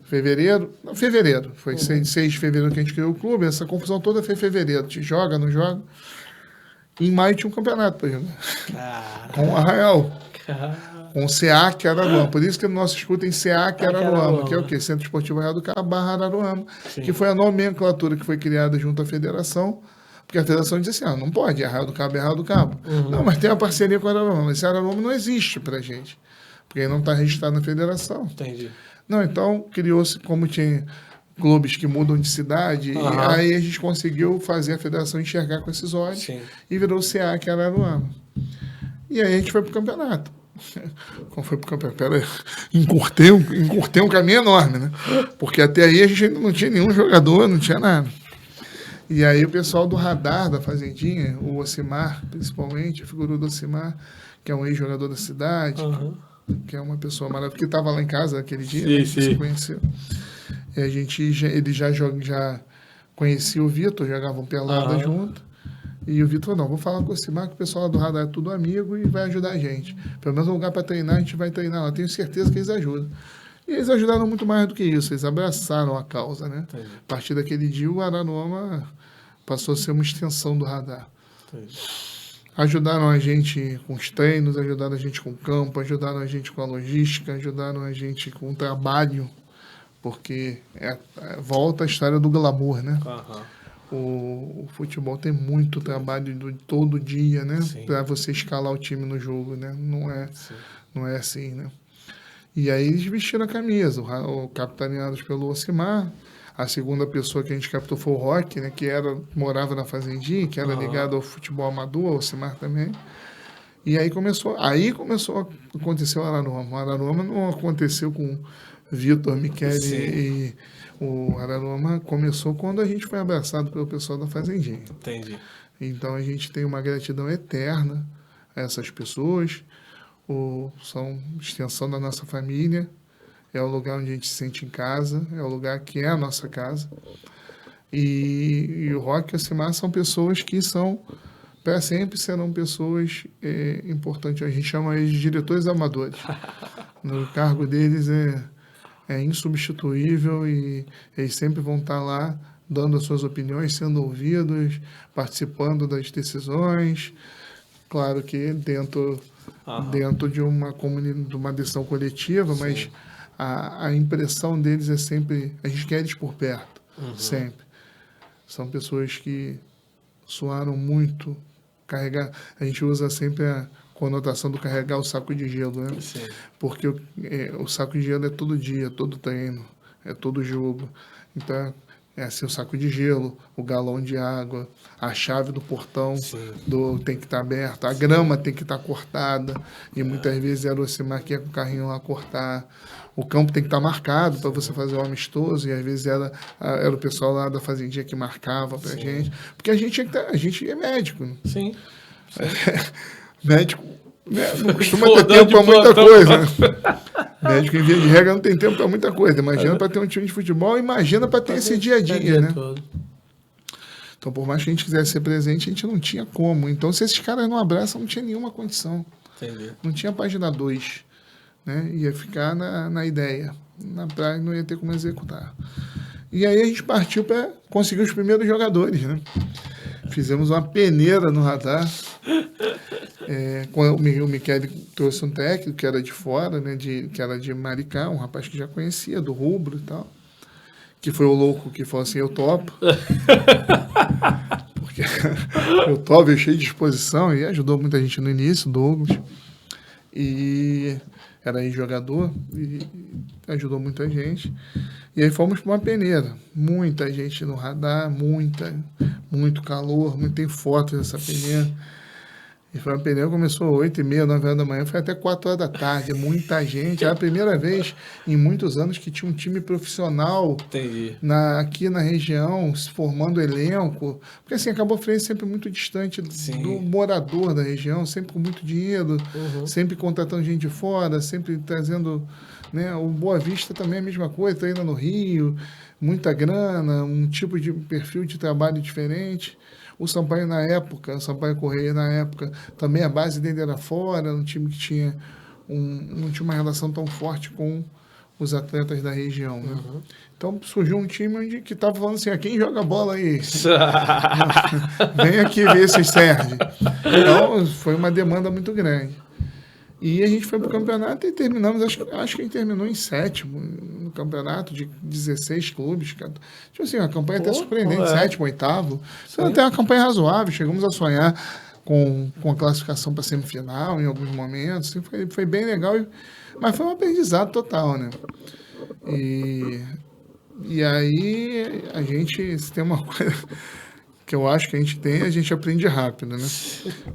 Fevereiro, foi 6 de fevereiro que a gente criou o clube, essa confusão toda foi em fevereiro, te joga, não joga. Em maio tinha um campeonato para jogar. Com o Arraial. Com o SEAC Araruama. Por isso que no nosso escudo tem SEAC Araruama, que é o quê? Centro Esportivo Arraial do Cabo / Araruama. Que foi a nomenclatura que foi criada junto à federação. Porque a federação disse assim, não pode, Arraial do Cabo é Arraial do Cabo. Não, mas tem uma parceria com o Araruama. Esse Araruama não existe pra gente. Porque ele não está registrado na federação. Entendi. Não, então criou-se, como tinha clubes que mudam de cidade, e aí a gente conseguiu fazer a federação enxergar com esses olhos e virou o SEAC Araruama. E aí a gente foi pro campeonato. Como foi pro campeonato? Pera, encurtei um caminho enorme, né? Porque até aí a gente ainda não tinha nenhum jogador, não tinha nada. E aí o pessoal do radar da Fazendinha, o Ocimar, principalmente, a figura do Ocimar, que é um ex-jogador da cidade, que é uma pessoa maravilhosa, que estava lá em casa aquele dia, né, que se conheceu. E ele já conhecia o Vitor, jogavam pelada junto. E o Vitor falou, não, vou falar com o Ocimar, que o pessoal lá do radar é tudo amigo e vai ajudar a gente. Pelo menos um lugar para treinar, a gente vai treinar lá. Tenho certeza que eles ajudam. E eles ajudaram muito mais do que isso, eles abraçaram a causa, né? A partir daquele dia, o Araruama passou a ser uma extensão do radar. Ajudaram a gente com os treinos, ajudaram a gente com o campo, ajudaram a gente com a logística, ajudaram a gente com o trabalho, porque volta a história do glamour, né? O futebol tem muito trabalho todo dia, né? Para você escalar o time no jogo, né? Não é assim, né? E aí eles vestiram a camisa, capitaneados pelo Ocimar. A segunda pessoa que a gente captou foi o Roque, né? Que morava na Fazendinha, que era ligado ao futebol amador, ao Ocimar também. E aí começou a acontecer o Araruama. O Araruama não aconteceu com Vitor, Michele e o Araruama começou quando a gente foi abraçado pelo pessoal da Fazendinha. Entendi. Então a gente tem uma gratidão eterna a essas pessoas. São extensão da nossa família, é o lugar onde a gente se sente em casa, é o lugar que é a nossa casa. E o Roque e o Ocimar são pessoas que para sempre serão pessoas importantes. A gente chama eles de diretores amadores. O cargo deles é insubstituível e eles sempre vão estar lá dando as suas opiniões, sendo ouvidos, participando das decisões. Claro que dentro de uma decisão coletiva, mas a impressão deles é sempre... A gente quer eles por perto, sempre. São pessoas que suaram muito. A gente usa sempre a conotação do carregar o saco de gelo, né? Porque o saco de gelo é todo dia, todo treino, é todo jogo. Então, é assim, o saco de gelo, o galão de água, a chave do portão tem que estar aberta, a grama tem que estar cortada, e muitas vezes era o Ocimar que ia com o carrinho lá cortar. O campo tem que estar marcado para você fazer um amistoso, e às vezes era o pessoal lá da Fazendinha que marcava para a gente, porque a gente é médico. Né? Sim. Médico não costuma ter tempo para muita coisa. Né? Médico, em via de regra, não tem tempo para muita coisa. Imagina para ter um time de futebol, imagina para ter esse dia a dia, né? Então, por mais que a gente quisesse ser presente, a gente não tinha como. Então, se esses caras não abraçam, não tinha nenhuma condição. Entendi. Não tinha página 2. né? Ia ficar na ideia. Na praia não ia ter como executar. E aí a gente partiu para conseguir os primeiros jogadores, né? Fizemos uma peneira no radar. O Michele trouxe um técnico que era de fora, né? Que era de Maricá, um rapaz que já conhecia, do rubro e tal. Que foi o louco que falou assim, eu topo. Porque eu topo, eu cheio de disposição, e ajudou muita gente no início, Douglas. E era ex-jogador, e ajudou muita gente. E aí fomos para uma peneira. Muita gente no radar, muito calor, tem fotos dessa peneira. E foi uma peneira que começou às 8h30, 9h da manhã, foi até 4h da tarde. Muita gente. Era a primeira vez em muitos anos que tinha um time profissional aqui na região, se formando elenco. Porque assim, a Cabo Frense é sempre muito distante do morador da região, sempre com muito dinheiro, sempre contratando gente de fora, sempre trazendo... Né? O Boa Vista também é a mesma coisa, treina no Rio, muita grana, um tipo de perfil de trabalho diferente. O Sampaio o Sampaio Correia na época, também a base dele era fora, um time que não tinha uma relação tão forte com os atletas da região. Né? Então surgiu um time que estava falando assim, quem joga bola aí? Vem aqui ver se serve. Então foi uma demanda muito grande. E a gente foi para o campeonato e terminamos, acho que a gente terminou em 7º no campeonato de 16 clubes. Tipo assim, uma campanha até surpreendente, 7º, 8º. Então, até uma campanha razoável, chegamos a sonhar com a classificação para semifinal em alguns momentos. Assim, foi bem legal, mas foi um aprendizado total, né? E aí a gente, se tem uma coisa... que eu acho que a gente aprende rápido, né?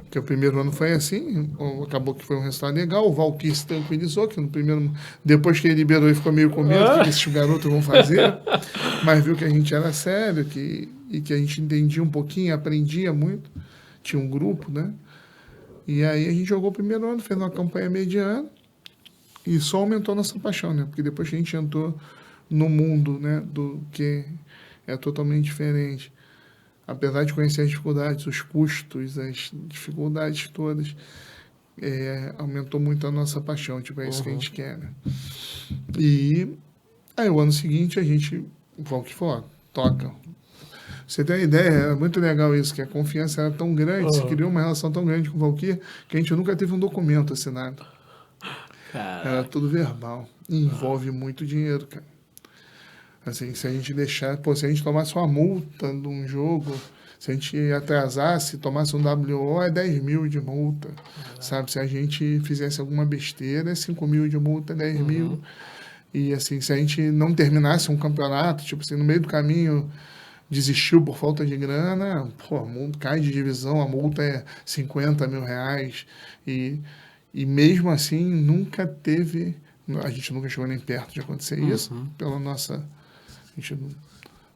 Porque o primeiro ano foi assim, acabou que foi um resultado legal, o Valquir se tranquilizou, que no primeiro... Depois que ele liberou, ele ficou meio com medo, o que esses garotos vão fazer, mas viu que a gente era sério, e que a gente entendia um pouquinho, aprendia muito, tinha um grupo, né? E aí a gente jogou o primeiro ano, fez uma campanha mediana, e só aumentou nossa paixão, né? Porque depois que a gente entrou no mundo, né, do que é totalmente diferente, apesar de conhecer as dificuldades, os custos, as dificuldades todas, aumentou muito a nossa paixão, tipo, é isso que a gente quer, né? E aí o ano seguinte o Valquir falou, toca. Você tem uma ideia, era muito legal isso, que a confiança era tão grande, se criou uma relação tão grande com o Valquir, que a gente nunca teve um documento assinado. Caraca. Era tudo verbal. E envolve muito dinheiro, cara. Assim, se a gente se a gente tomasse uma multa de um jogo, se a gente atrasasse, tomasse um WO, é 10 mil de multa, sabe? Se a gente fizesse alguma besteira, é 5 mil de multa, 10 mil. E assim, se a gente não terminasse um campeonato, tipo assim, no meio do caminho desistiu por falta de grana, a multa cai de divisão, a multa é 50 mil reais. E mesmo assim, a gente nunca chegou nem perto de acontecer isso, pela nossa... A gente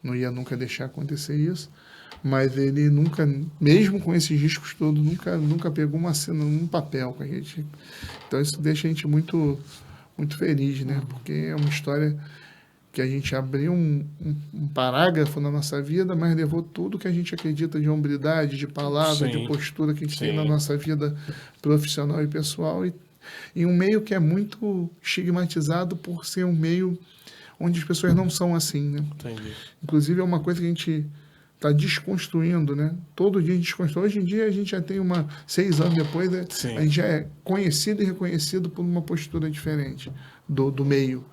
não ia nunca deixar acontecer isso, mas ele nunca, mesmo com esses riscos todos, nunca pegou uma cena num papel com a gente. Então isso deixa a gente muito, muito feliz, né? Porque é uma história que a gente abriu um parágrafo na nossa vida, mas levou tudo que a gente acredita de hombridade, de palavra, de postura que a gente tem na nossa vida profissional e pessoal, e um meio que é muito estigmatizado por ser um meio onde as pessoas não são assim, né? Entendi. Inclusive, é uma coisa que a gente está desconstruindo, né? Todo dia a gente desconstrói. Hoje em dia, a gente já tem 6 anos depois, né? A gente já é conhecido e reconhecido por uma postura diferente do meio.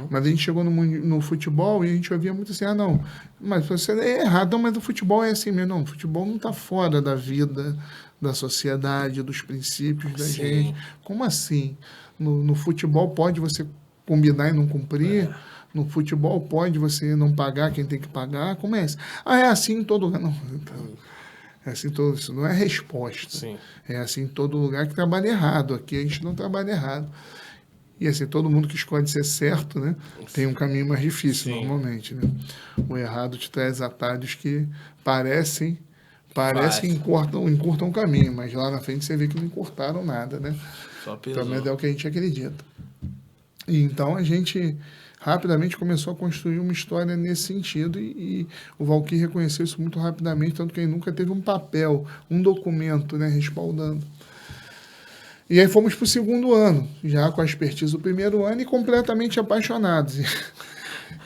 Mas a gente chegou no futebol e a gente ouvia muito assim, não, mas você é errado, mas o futebol é assim mesmo. Não, o futebol não está fora da vida, da sociedade, dos princípios da gente. Como assim? No futebol pode você combinar e não cumprir? No futebol pode você não pagar quem tem que pagar? Como é isso? É assim em todo lugar. Não, é assim em todo, isso não é resposta. É assim em todo lugar que trabalha errado. Aqui a gente não trabalha errado. E assim, todo mundo que escolhe ser certo, né, tem um caminho mais difícil, normalmente. Né? O errado te traz atalhos que parecem encurtam o caminho, mas lá na frente você vê que não encurtaram nada, né? Pelo menos é o que a gente acredita. E então a gente rapidamente começou a construir uma história nesse sentido e o Valquir reconheceu isso muito rapidamente, tanto que ele nunca teve um papel, um documento, né, respaldando. E aí fomos para o segundo ano, já com a expertise do primeiro ano e completamente apaixonados.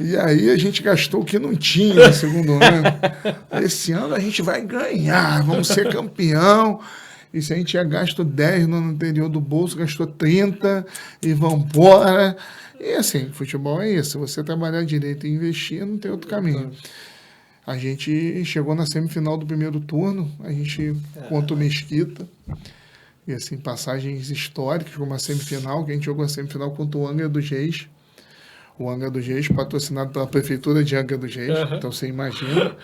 E aí a gente gastou o que não tinha no segundo ano. Esse ano a gente vai ganhar, vamos ser campeão. E se a gente tinha gasto 10 no ano anterior do bolso, gastou 30 e vambora. E assim, futebol é isso. Se você trabalhar direito e investir, não tem outro caminho. A gente chegou na semifinal do primeiro turno, a gente contra o Mesquita. E assim, passagens históricas, como a semifinal, que a gente jogou a semifinal contra o Angra dos Reis. O Angra dos Reis, patrocinado pela prefeitura de Angra dos Reis. Então você imagina,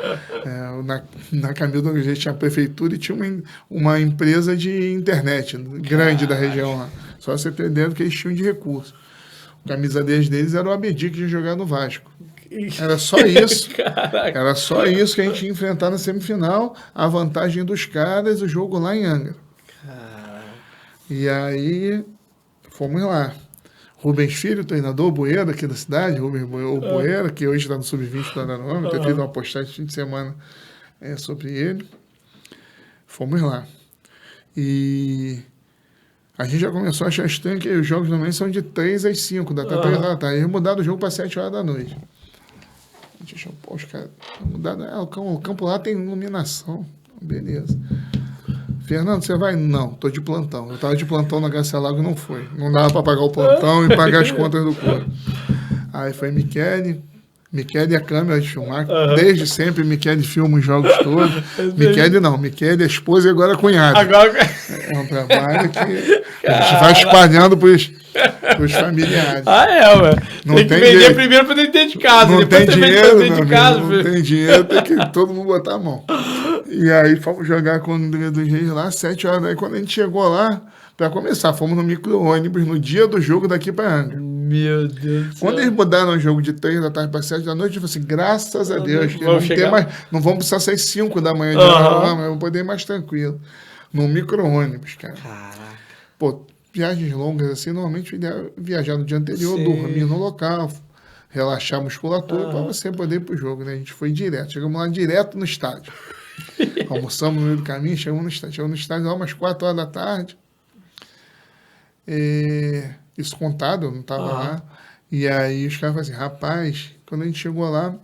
na camisa do Angra dos Reis tinha a prefeitura e tinha uma empresa de internet grande da região lá. Só você entendendo que eles tinham de recurso. A camisa deles era o Abedi, que ia jogar no Vasco. Era só isso. Era só isso que a gente ia enfrentar na semifinal. A vantagem dos caras, o jogo lá em Angra. E aí, fomos lá. Rubens Filho, treinador, Boeira aqui da cidade, Rubens Boeira, que hoje está no Sub-20 da Danone, tem feito uma postagem de fim de semana sobre ele. Fomos lá. E a gente já começou a achar estranho que os jogos normalmente são de 3 às 5, até 3 da tarde. Eles mudaram o jogo para 7 horas da noite. A gente achou, pô, os caras mudaram. O campo lá tem iluminação. Beleza. Fernando, você vai? Não, tô de plantão. Eu tava de plantão na Garcia Lago e não foi. Não dava para pagar o plantão e pagar as contas do clube. Aí foi Michele e a câmera de filmar. Desde sempre, Michele filma os jogos todos. Michele não, Michele é esposa e agora cunhada. É um trabalho que a gente vai espalhando pros familiares. Ué. Tem que vender jeito. Primeiro para dentro de casa. Não tem dinheiro, não tem dinheiro, tem que todo mundo botar a mão. E aí fomos jogar com o André dos Reis lá, 7 horas. Aí quando a gente chegou lá, para começar, fomos no micro-ônibus no dia do jogo daqui para Angra. Meu Deus do céu. Quando eles mudaram o jogo de 3 da tarde para 7 da noite, eu falei assim, graças a Deus, que não vamos precisar sair 5 da manhã de lá, mas eu vou poder ir mais tranquilo. No micro-ônibus, cara. Caraca. Pô, viagens longas assim, normalmente viajar no dia anterior, dormir no local, relaxar a musculatura para você poder ir pro jogo, né? A gente foi direto, chegamos lá direto no estádio. Almoçamos no meio do caminho, chegamos no estádio lá umas 4 horas da tarde. Isso contado, eu não estava lá. E aí os caras falaram assim, rapaz, quando a gente chegou lá,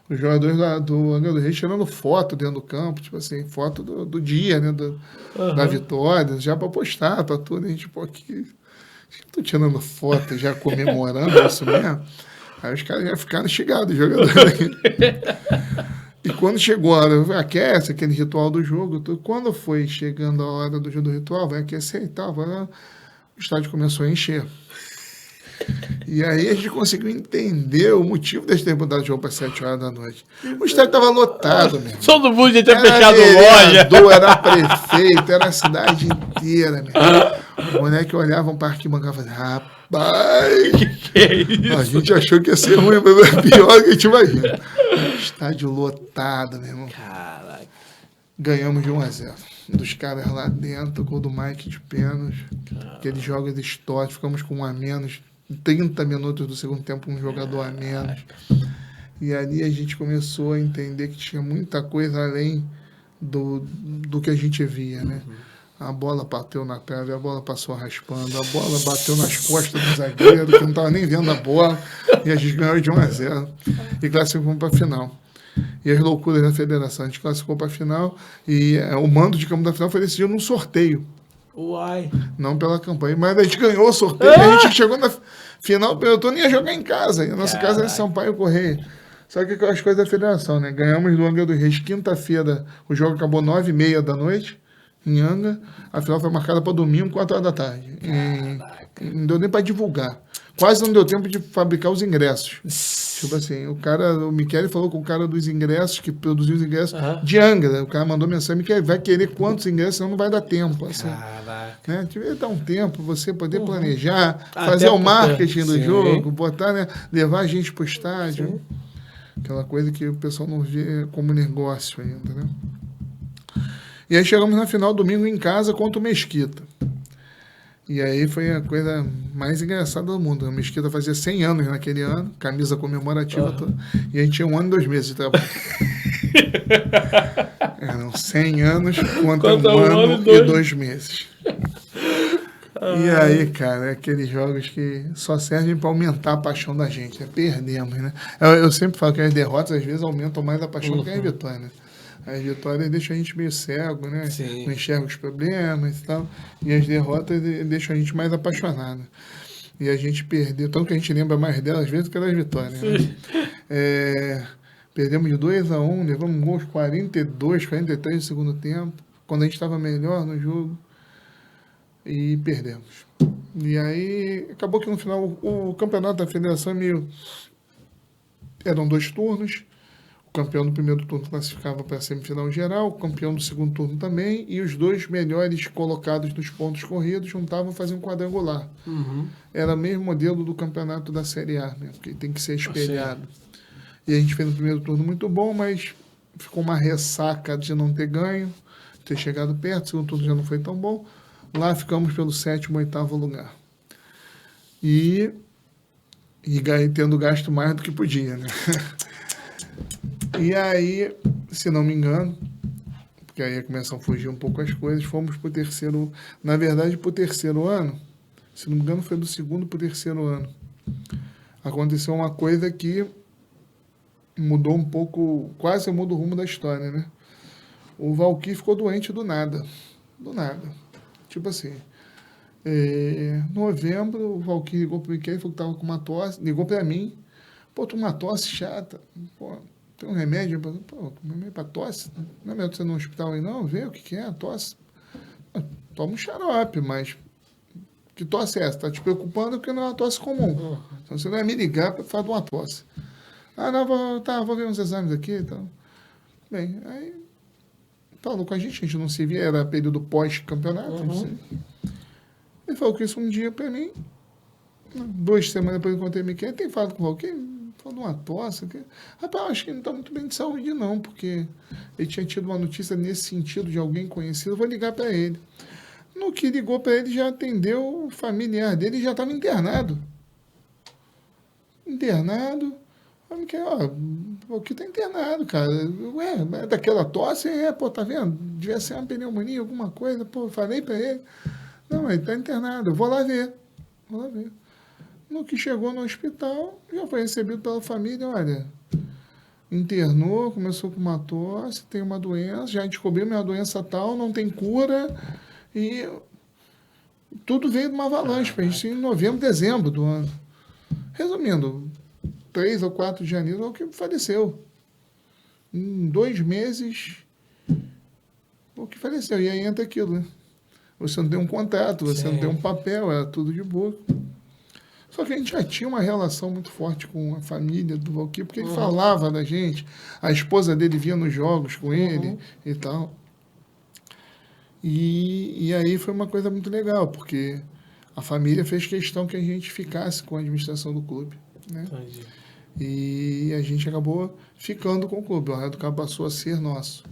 os jogadores do Angra dos Reis tirando foto dentro do campo, tipo assim, foto do dia, né, da vitória, já para postar, para tudo. A gente, pô, tô tirando foto, já comemorando isso mesmo. Aí os caras já ficaram instigados, os jogadores. E quando chegou a hora, aquece aquele ritual do jogo, quando foi chegando a hora do jogo do ritual, vai aquecer e tal, o estádio começou a encher. E aí a gente conseguiu entender o motivo desse ter mudado o jogo para 7 horas da noite. O estádio estava lotado mesmo. Todo mundo já tinha fechado loja. Era prefeito, era a cidade inteira, meu. O moleque olhava um parque bancava e falava, rapaz, que é isso? A gente achou que ia ser ruim, mas é pior que a gente imagina. Estádio lotado, meu irmão. Caraca. Ganhamos de 1-0. Dos caras lá dentro, gol do Mike de pênalti. Aqueles jogos históricos, ficamos com 1 a menos. 30 minutos do segundo tempo, um jogador a menos. E ali a gente começou a entender que tinha muita coisa além do que a gente via, né? A bola bateu na trave, a bola passou raspando, a bola bateu nas costas do zagueiro, que não estava nem vendo a bola, e a gente ganhou de 1-0 e classificamos para a final. E as loucuras da federação, a gente classificou para a final e o mando de campo da final foi decidido num sorteio. Uai. Não pela campanha, mas a gente ganhou o sorteio e a gente chegou na final, eu tô nem ia jogar em casa, e a nossa casa é Sampaio Correia. Só que as coisas da federação, né? Ganhamos do Angra dos Reis quinta-feira, o jogo acabou 9h30 da noite, em Angra, a final foi marcada para domingo, 4 horas da tarde. Não deu nem para divulgar. Quase não deu tempo de fabricar os ingressos. Tipo assim, o Michele falou com o cara dos ingressos, que produziu os ingressos de Angra. O cara mandou mensagem, Michele, vai querer quantos ingressos, senão não vai dar tempo. Assim, né? Tive dar um tempo, você poder planejar, fazer o marketing do jogo, botar, né? Levar a gente pro estádio. Sim. Aquela coisa que o pessoal não vê como negócio ainda, né? E aí chegamos na final domingo em casa contra o Mesquita. E aí foi a coisa mais engraçada do mundo. A Mesquita fazia 100 anos naquele ano, camisa comemorativa toda. E a gente tinha 1 ano e 2 meses de trabalho. Eram 100 anos contra 1 ano e 2 meses. E aí, cara, é aqueles jogos que só servem para aumentar a paixão da gente, né? Perdemos, né? Eu sempre falo que as derrotas às vezes aumentam mais a paixão do que as vitórias, né? As vitórias deixam a gente meio cego, né? Sim. Não enxerga os problemas e tal. E as derrotas deixam a gente mais apaixonado. E a gente perdeu, tanto que a gente lembra mais delas às vezes do que das vitórias, né? Perdemos de 2-1, levamos gols 42, 43 no segundo tempo, quando a gente estava melhor no jogo, e perdemos. E aí, acabou que no final, o campeonato da federação eram 2 turnos, o campeão do primeiro turno classificava para a semifinal geral, o campeão do segundo turno também, e os 2 melhores colocados nos pontos corridos juntavam e faziam um quadrangular. Era o mesmo modelo do campeonato da Série A, né? Porque tem que ser espelhado. E a gente fez no primeiro turno muito bom, mas ficou uma ressaca de não ter ganho, ter chegado perto, o segundo turno já não foi tão bom. Lá ficamos pelo 7º, 8º lugar. E tendo gasto mais do que podia, né? E aí, se não me engano, porque aí começam a fugir um pouco as coisas, fomos para o terceiro, na verdade, para o terceiro ano, se não me engano foi do segundo para o terceiro ano. Aconteceu uma coisa que mudou um pouco, quase muda o rumo da história, né? O Valquí ficou doente do nada. Do nada. Tipo assim, novembro, o Valquí ligou pro Miquel e falou que tava com uma tosse, ligou pra mim, pô, tô com uma tosse chata, pô, tem um remédio? Pô, remédio pra tosse? Não é melhor você ir no hospital aí não? Vê o que é a tosse. Toma um xarope, mas que tosse é essa? Tá te preocupando porque não é uma tosse comum. Então você não vai me ligar para falar de uma tosse. Ah, não, vou ver uns exames aqui e tal. Bem, aí falou com a gente não se via, era período pós-campeonato. Ele falou que isso um dia para mim, 2 semanas depois eu encontrei o Miquel, tem falado com o Valquí? Falou de uma tosse. Rapaz, eu acho que ele não está muito bem de saúde não, porque ele tinha tido uma notícia nesse sentido de alguém conhecido, eu vou ligar para ele. No que ligou para ele, já atendeu o familiar dele e já estava internado. O que tá internado, cara? Ué, é daquela tosse? Pô, tá vendo? Devia ser uma pneumonia, alguma coisa. Pô, falei pra ele. Não, ele tá internado. Eu vou lá ver. No que chegou no hospital, já foi recebido pela família. Olha, internou, começou com uma tosse, tem uma doença, já descobriu uma doença tal, não tem cura. E tudo veio de uma avalanche pra gente em novembro, dezembro do ano. Resumindo, 3 ou 4 de janeiro, o que faleceu. Em 2 meses, o que faleceu. E aí entra aquilo, né? Você não tem um contrato, você não tem um papel, era tudo de boa. Só que a gente já tinha uma relação muito forte com a família do Valquí, porque ele falava da gente, a esposa dele vinha nos jogos com ele e tal. E aí foi uma coisa muito legal, porque a família fez questão que a gente ficasse com a administração do clube, né? Entendi. E a gente acabou ficando com o clube. O Arraial do Cabo passou a ser nosso.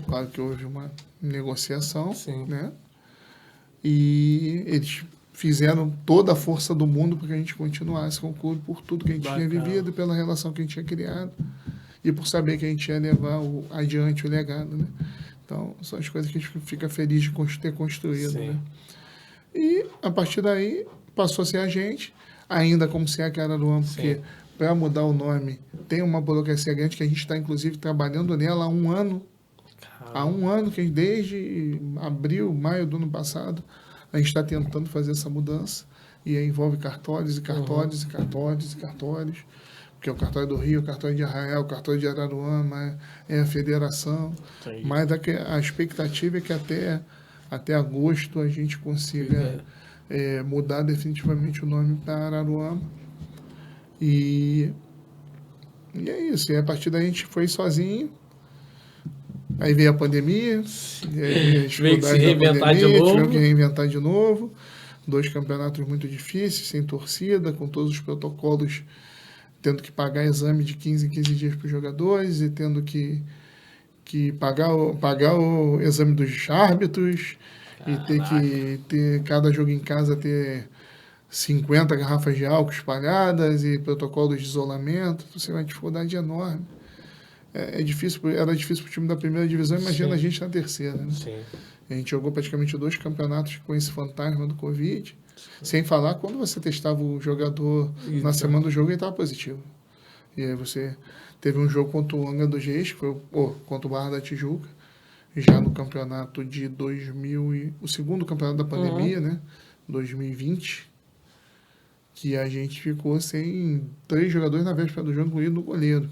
Claro que houve uma negociação, né? E eles fizeram toda a força do mundo para que a gente continuasse com o clube por tudo que a gente tinha vivido, pela relação que a gente tinha criado e por saber que a gente ia levar adiante o legado, né? Então, são as coisas que a gente fica feliz de ter construído, né? E, a partir daí, passou a ser a gente, ainda como se é que era do ano, porque para mudar o nome tem uma burocracia grande que a gente está, inclusive, trabalhando nela há 1 ano. Há 1 ano, que desde abril, maio do ano passado, a gente está tentando fazer essa mudança. E aí envolve cartórios, porque é o cartório do Rio, o cartório de Arraial, o cartório de Araruama, é a federação. Mas a expectativa é que até agosto a gente consiga mudar definitivamente o nome para Araruama. E é isso. E a partir daí a gente foi sozinho. Aí veio a pandemia. Veio que se reinventar de novo. Tivemos que reinventar de novo. 2 campeonatos muito difíceis, sem torcida, com todos os protocolos, tendo que pagar exame de 15 em 15 dias para os jogadores e tendo que pagar o exame dos árbitros. E ter que ter cada jogo em casa ter 50 garrafas de álcool espalhadas e protocolos de isolamento. Isso é uma dificuldade enorme. Era difícil para o time da primeira divisão, imagina a gente na terceira, né? A gente jogou praticamente 2 campeonatos com esse fantasma do Covid. Sem falar quando você testava o jogador na semana do jogo, ele estava positivo. E aí você teve um jogo contra o Angra dos Reis, que foi contra o Barra da Tijuca, já no campeonato de 2000 o segundo campeonato da pandemia, né? 2020, que a gente ficou sem 3 jogadores na véspera do jogo, incluindo o goleiro.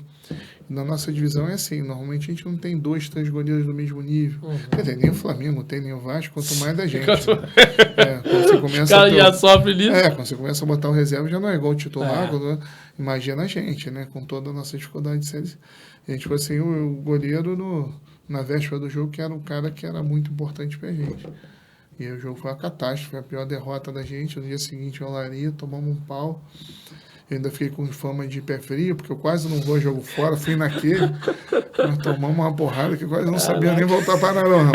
Na nossa divisão é assim, normalmente a gente não tem 2, 3 goleiros do mesmo nível. Quer dizer, nem o Flamengo tem, nem o Vasco, quanto mais da gente. Quando você começa Os caras já sofrem nisso. quando você começa a botar o reserva, já não é igual o titular. Imagina a gente, né? Com toda a nossa dificuldade de série. A gente foi assim, o goleiro na véspera do jogo, que era um cara que era muito importante pra gente. E aí o jogo foi uma catástrofe, foi a pior derrota da gente. No dia seguinte, o Olaria, tomamos um pau. Eu ainda fiquei com fama de pé frio, porque eu quase não vou jogo fora, fui naquele. Nós tomamos uma porrada que eu quase não sabia nem voltar para não.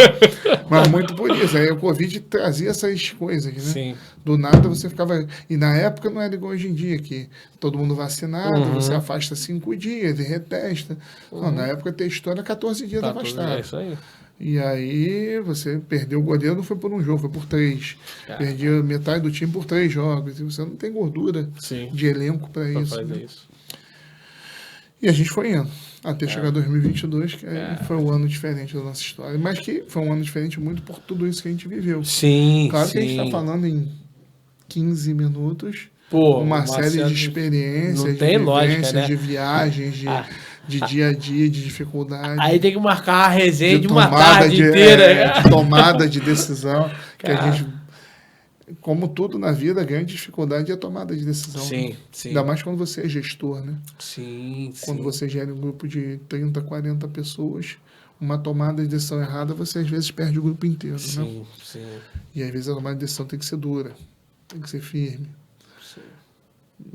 Mas muito por isso. Aí o Covid trazia essas coisas, né? Sim. Do nada você ficava... E na época não era igual hoje em dia, que todo mundo vacinado, você afasta 5 dias e retesta. Não, na época testou era 14 dias afastado. É isso aí. E aí você perdeu o goleiro, não foi por um jogo, foi por 3. Perdeu metade do time por 3 jogos. E você não tem gordura de elenco para isso. Né? E a gente foi indo. Até chegar 2022, que aí foi um ano diferente da nossa história. Mas que foi um ano diferente muito por tudo isso que a gente viveu. Sim, claro que a gente está falando em 15 minutos. Uma série de experiências, de vivências, né? De viagens, de dia a dia, de dificuldade. Aí tem que marcar a resenha de uma tarde inteira. De tomada de decisão. Que a gente, como tudo na vida, a grande dificuldade é a tomada de decisão. Sim, né? sim. Ainda mais quando você é gestor, né? Sim, Quando você gera um grupo de 30, 40 pessoas, uma tomada de decisão errada, você às vezes perde o grupo inteiro, né? Sim. E às vezes a tomada de decisão tem que ser dura, tem que ser firme.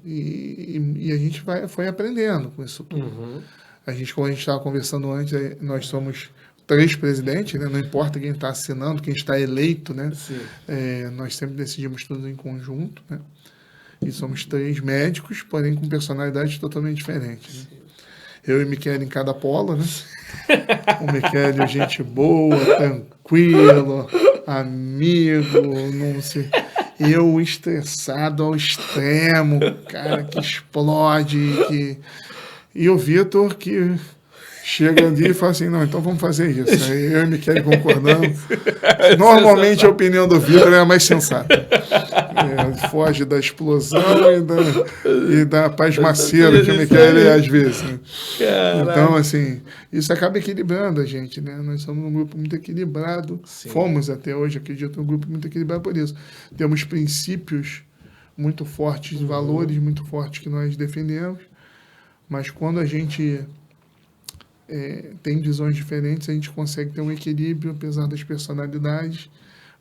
E a gente foi aprendendo com isso tudo. Como a gente estava conversando antes, nós somos 3 presidentes, né? Não importa quem está assinando, quem está eleito, né? Nós sempre decidimos tudo em conjunto, né? E somos 3 médicos, porém com personalidades totalmente diferentes. Né? Eu e o Michele em cada polo, né? O Michele é gente boa, tranquilo, amigo, não sei... Eu estressado ao extremo, cara que explode. E o Vitor que chega ali e fala assim, não, então vamos fazer isso. Aí eu e o Michele concordando. Normalmente a opinião do Vitor é a mais sensata. Foge da explosão e da pasmaceira que o Michele é às vezes. Né? Então, assim, isso acaba equilibrando a gente, né? Nós somos um grupo muito equilibrado. Fomos até hoje, acredito, um grupo muito equilibrado por isso. Temos princípios muito fortes, valores muito fortes que nós defendemos, mas quando a gente tem visões diferentes, a gente consegue ter um equilíbrio, apesar das personalidades,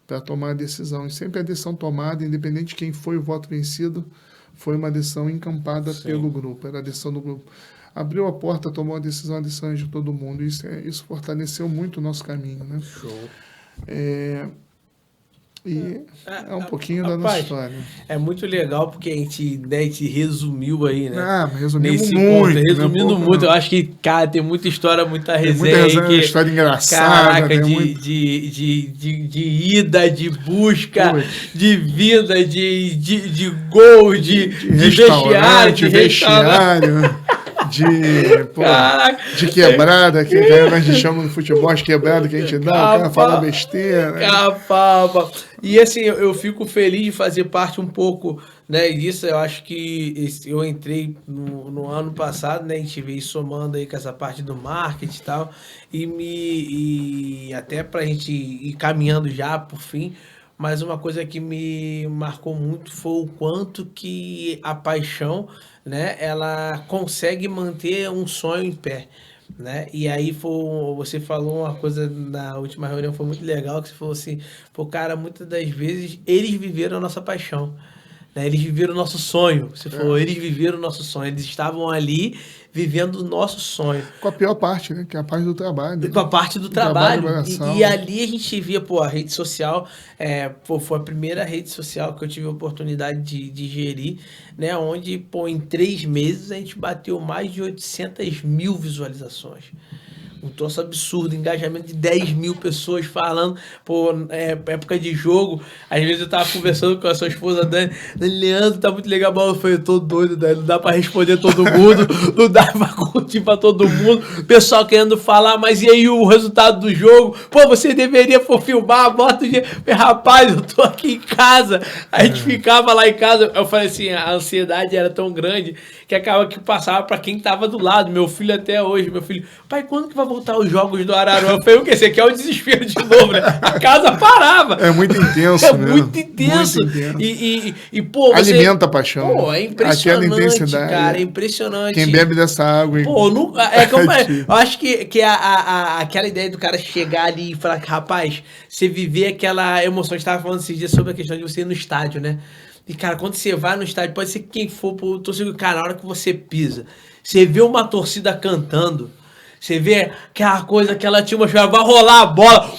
para tomar a decisão. E sempre a decisão tomada, independente de quem foi o voto vencido, foi uma decisão encampada pelo grupo, era a decisão do grupo. Abriu a porta, tomou a decisão de todo mundo. Isso fortaleceu muito o nosso caminho. Né? Show. E é um pouquinho da nossa história. É muito legal porque a gente resumiu aí, né? Resumimos muito. Resumindo muito. Eu acho que, cara, tem muita história, muita resenha. Muita resenha, história engraçada. Caraca, de ida, de busca, de vinda, de gol, de vestiário. De quebrada, que a gente chama no futebol, as quebradas que a gente dá, o cara fala besteira. E assim, eu fico feliz de fazer parte um pouco, né, disso. Eu acho que eu entrei no ano passado, né, a gente veio somando aí com essa parte do marketing e tal, e até pra gente ir caminhando já por fim. Mas uma coisa que me marcou muito foi o quanto que a paixão, né, ela consegue manter um sonho em pé, né? E aí você falou uma coisa na última reunião, foi muito legal, que você falou assim, pô, cara, muitas das vezes eles viveram a nossa paixão, né? Eles viveram o nosso sonho. Você falou, eles viveram o nosso sonho, eles estavam ali vivendo o nosso sonho. Com a pior parte, né? Que é a parte do trabalho. Com a parte do trabalho. E ali a gente via, pô, a rede social, foi a primeira rede social que eu tive a oportunidade de gerir, né? Onde, pô, em 3 meses a gente bateu mais de 800 mil visualizações. Um troço absurdo, engajamento de 10 mil pessoas falando, pô, época de jogo. Às vezes eu tava conversando com a sua esposa, Dani, Leandro, tá muito legal, mas eu falei, eu tô doido, Dani, não dá pra responder todo mundo, não dá pra curtir pra todo mundo. Pessoal querendo falar, mas e aí o resultado do jogo? Pô, você deveria filmar, bota o dia. Rapaz, eu tô aqui em casa. A gente ficava lá em casa, eu falei assim, a ansiedade era tão grande que acaba que passava pra quem tava do lado. Meu filho até hoje, meu filho, pai, quando que vai voltar os jogos do Araruama? Eu falei, o que? Você quer o desespero de novo, né? A casa parava. É muito intenso, É né? muito intenso. Muito intenso. Pô, você... Alimenta a paixão. Pô, é Aquela impressionante, intensidade. cara, é impressionante. Quem bebe dessa água... Pô, não, é que eu acho que aquela ideia do cara chegar ali e falar que, rapaz, você viver aquela emoção, a gente tava falando esses dias sobre a questão de você ir no estádio, né? E, cara, quando você vai no estádio, pode ser quem for, pro torcedor, cara, na hora que você pisa, você vê uma torcida cantando, você vê aquela coisa, aquela atmosfera, vai rolar a bola,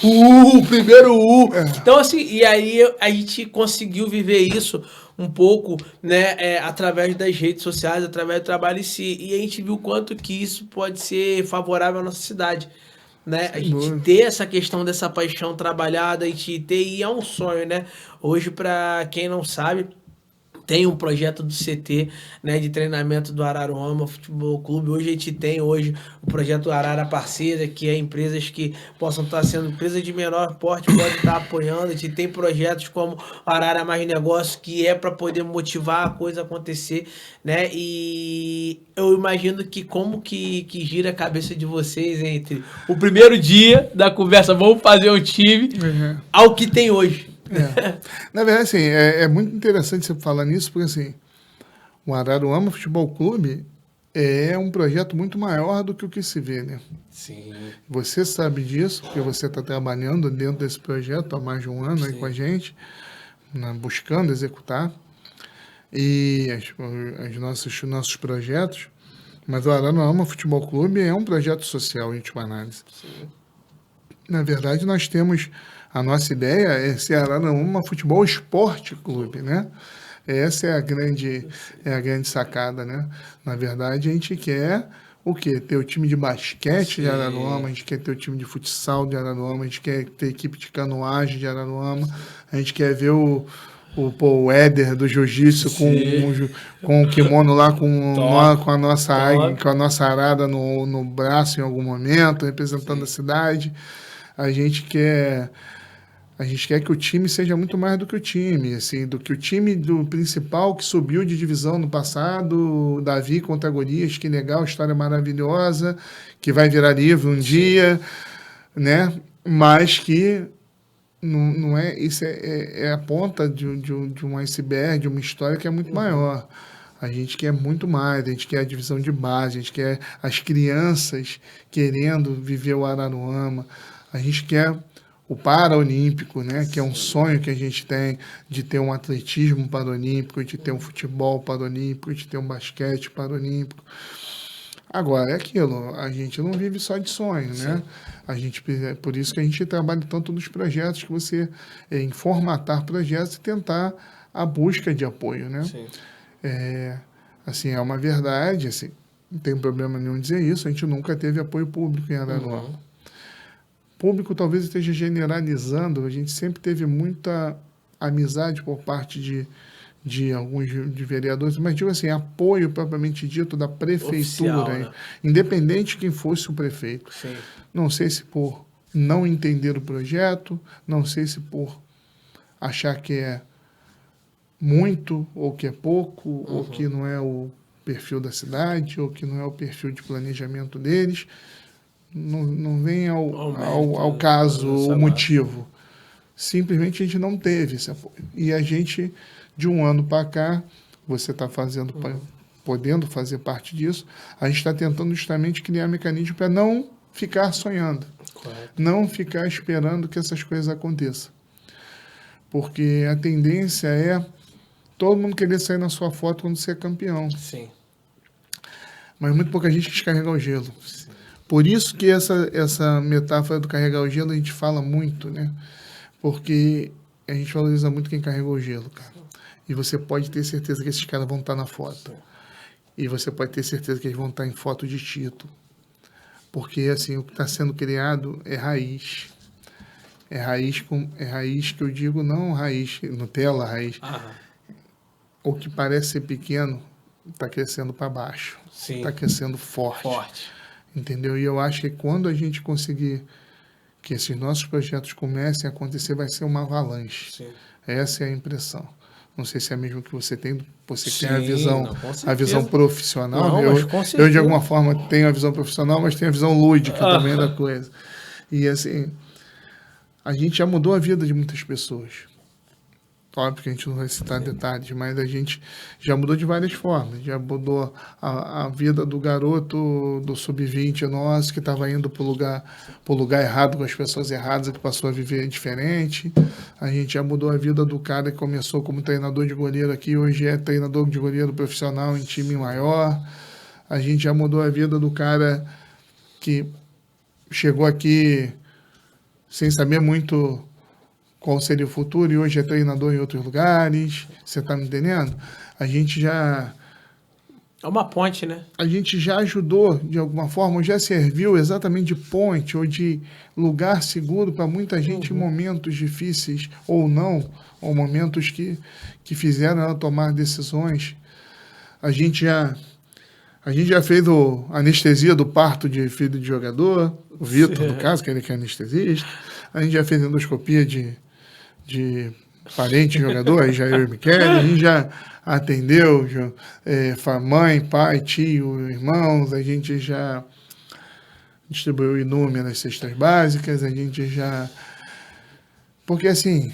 primeiro Então, assim, e aí a gente conseguiu viver isso um pouco, né, através das redes sociais, através do trabalho em si. E a gente viu o quanto que isso pode ser favorável à nossa cidade. Né? A gente ter essa questão dessa paixão trabalhada, a gente ter, e é um sonho, né? Hoje, para quem não sabe, tem um projeto do CT, né, de treinamento do Araruama Futebol Clube. Hoje a gente tem o projeto Arara Parceira, que é empresas que possam estar sendo empresas de menor porte, podem estar apoiando. A gente tem projetos como Arara Mais Negócio, que é para poder motivar a coisa a acontecer, né? E eu imagino que como que gira a cabeça de vocês entre o primeiro dia da conversa, vamos fazer um time, ao que tem hoje. Na verdade, assim, é muito interessante você falar nisso, porque assim, o Araruama Futebol Clube é um projeto muito maior do que o que se vê, né? Sim. Você sabe disso, porque você está trabalhando dentro desse projeto há mais de um ano aí com a gente, buscando executar e os nossos projetos. Mas o Araruama Futebol Clube é um projeto social, em última análise. Sim. Na verdade, nós temos... A nossa ideia é ser Araruama Futebol Esporte Clube, né? Essa é a grande sacada, né? Na verdade, a gente quer o quê? Ter o time de basquete de Araruama, a gente quer ter o time de futsal de Araruama, a gente quer ter equipe de canoagem de Araruama, a gente quer ver o Éder do jiu-jitsu com o kimono lá, com a nossa arada no braço em algum momento, representando a cidade. A gente quer que o time seja muito mais do que o time, assim, do que o time do principal que subiu de divisão no passado, Davi contra Golias, que legal, história maravilhosa, que vai virar livro um dia, né? Mas que não é, isso é a ponta de um iceberg, de uma história que é muito maior. A gente quer muito mais, a gente quer a divisão de base, a gente quer as crianças querendo viver o Araruama, a gente quer o Paraolímpico, né, que é um sonho que a gente tem de ter um atletismo paraolímpico, de ter um futebol paraolímpico, de ter um basquete paraolímpico. Agora, é aquilo, a gente não vive só de sonho, né? Por isso que a gente trabalha tanto nos projetos, que você em formatar projetos e tentar a busca de apoio, né? Sim. Assim, é uma verdade, assim, não tem problema nenhum dizer isso, a gente nunca teve apoio público em Araruama. Público talvez esteja generalizando, a gente sempre teve muita amizade por parte de alguns de vereadores, mas digo assim, apoio propriamente dito da prefeitura, oficial, né? Independente de quem fosse o prefeito. Sim. Não sei se por não entender o projeto, não sei se por achar que é muito ou que é pouco, ou que não é o perfil da cidade, ou que não é o perfil de planejamento deles. Não vem ao caso o motivo. Simplesmente a gente não teve esse apoio. E a gente, de um ano para cá, você está podendo fazer parte disso, a gente está tentando justamente criar mecanismos para não ficar sonhando. Correto. Não ficar esperando que essas coisas aconteçam. Porque a tendência é todo mundo querer sair na sua foto quando você é campeão. Sim. Mas muito pouca gente quis carregar o gelo. Sim. Por isso que essa metáfora do carregar o gelo a gente fala muito, né? Porque a gente valoriza muito quem carregou o gelo, cara. E você pode ter certeza que esses caras vão estar na foto. E você pode ter certeza que eles vão estar em foto de título. Porque, assim, o que está sendo criado é raiz. É raiz que eu digo, não raiz Nutella, raiz. O que parece ser pequeno está crescendo para baixo. Está crescendo forte. Entendeu? E eu acho que quando a gente conseguir que esses nossos projetos comecem a acontecer, vai ser uma avalanche. Sim. Essa é a impressão. Não sei se é a mesma que você tem. Você Sim, tem a visão profissional. Não, mas com eu, certeza. de alguma forma, tenho a visão profissional, mas tenho a visão lúdica também da coisa. E, assim, a gente já mudou a vida de muitas pessoas. Óbvio que a gente não vai citar detalhes, mas a gente já mudou de várias formas. Já mudou a vida do garoto do sub-20 nosso, que estava indo para o lugar errado, com as pessoas erradas, que passou a viver diferente. A gente já mudou a vida do cara que começou como treinador de goleiro aqui, hoje é treinador de goleiro profissional em time maior. A gente já mudou a vida do cara que chegou aqui sem saber muito qual seria o futuro, e hoje é treinador em outros lugares. Você está me entendendo? A gente já... É uma ponte, né? A gente já ajudou, de alguma forma, ou já serviu exatamente de ponte ou de lugar seguro para muita gente em momentos difíceis, ou não, ou momentos que fizeram ela tomar decisões. A gente já fez a anestesia do parto de filho de jogador, o Vitor, no caso, que ele é anestesista. A gente já fez endoscopia de parente jogador, aí já eu e Michele, a gente já atendeu mãe, pai, tio, irmãos, a gente já distribuiu inúmeras cestas básicas, a gente já... Porque, assim...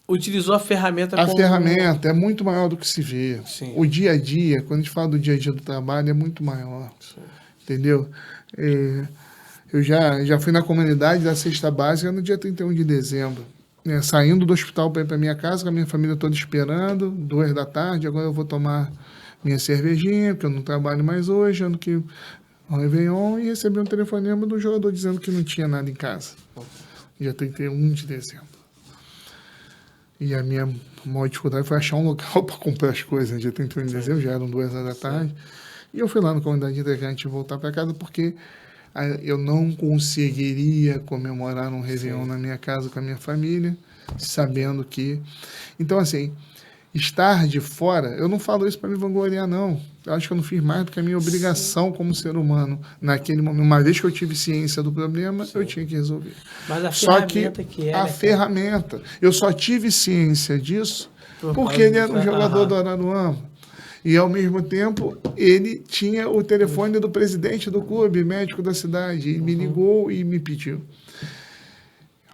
Utilizou a ferramenta A ferramenta é muito maior do que se vê. Sim. O dia a dia, quando a gente fala do dia a dia do trabalho, é muito maior. Sim. Entendeu? Eu já fui na comunidade da cesta básica no dia 31 de dezembro. Saindo do hospital para ir para minha casa, com a minha família toda esperando, 2 da tarde, agora eu vou tomar minha cervejinha, porque eu não trabalho mais hoje, ano que o Réveillon, e recebi um telefonema do jogador dizendo que não tinha nada em casa. Dia 31 de dezembro. E a minha maior dificuldade foi achar um local para comprar as coisas. Dia 31 de dezembro, já eram 2 horas da tarde. E eu fui lá na comunidade integrante voltar para casa, porque eu não conseguiria comemorar um Réveillon na minha casa com a minha família, sabendo que... Então, assim, estar de fora, eu não falo isso para me vangloriar, não. Eu acho que eu não fiz mais do que a minha obrigação como ser humano naquele momento. Uma vez que eu tive ciência do problema, eu tinha que resolver. Mas a ferramenta ferramenta, eu só tive ciência disso porque ele era um jogador do Araruama. E, ao mesmo tempo, ele tinha o telefone do presidente do clube, médico da cidade. Ele me ligou e me pediu.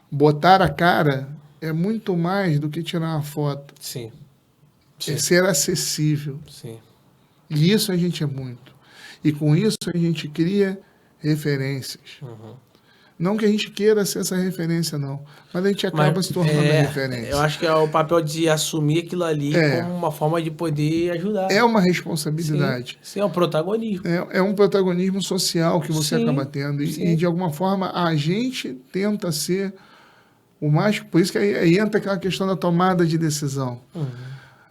Botar a cara é muito mais do que tirar uma foto. Sim. É ser acessível. Sim. E isso a gente é muito. E com isso a gente cria referências. Não que a gente queira ser essa referência, não. Mas a gente acaba se tornando a referência. Eu acho que é o papel de assumir aquilo ali como uma forma de poder ajudar. É uma responsabilidade. Sim, é um protagonismo. É um protagonismo social que você acaba tendo. E, de alguma forma, a gente tenta ser o mais... Por isso que aí entra aquela questão da tomada de decisão.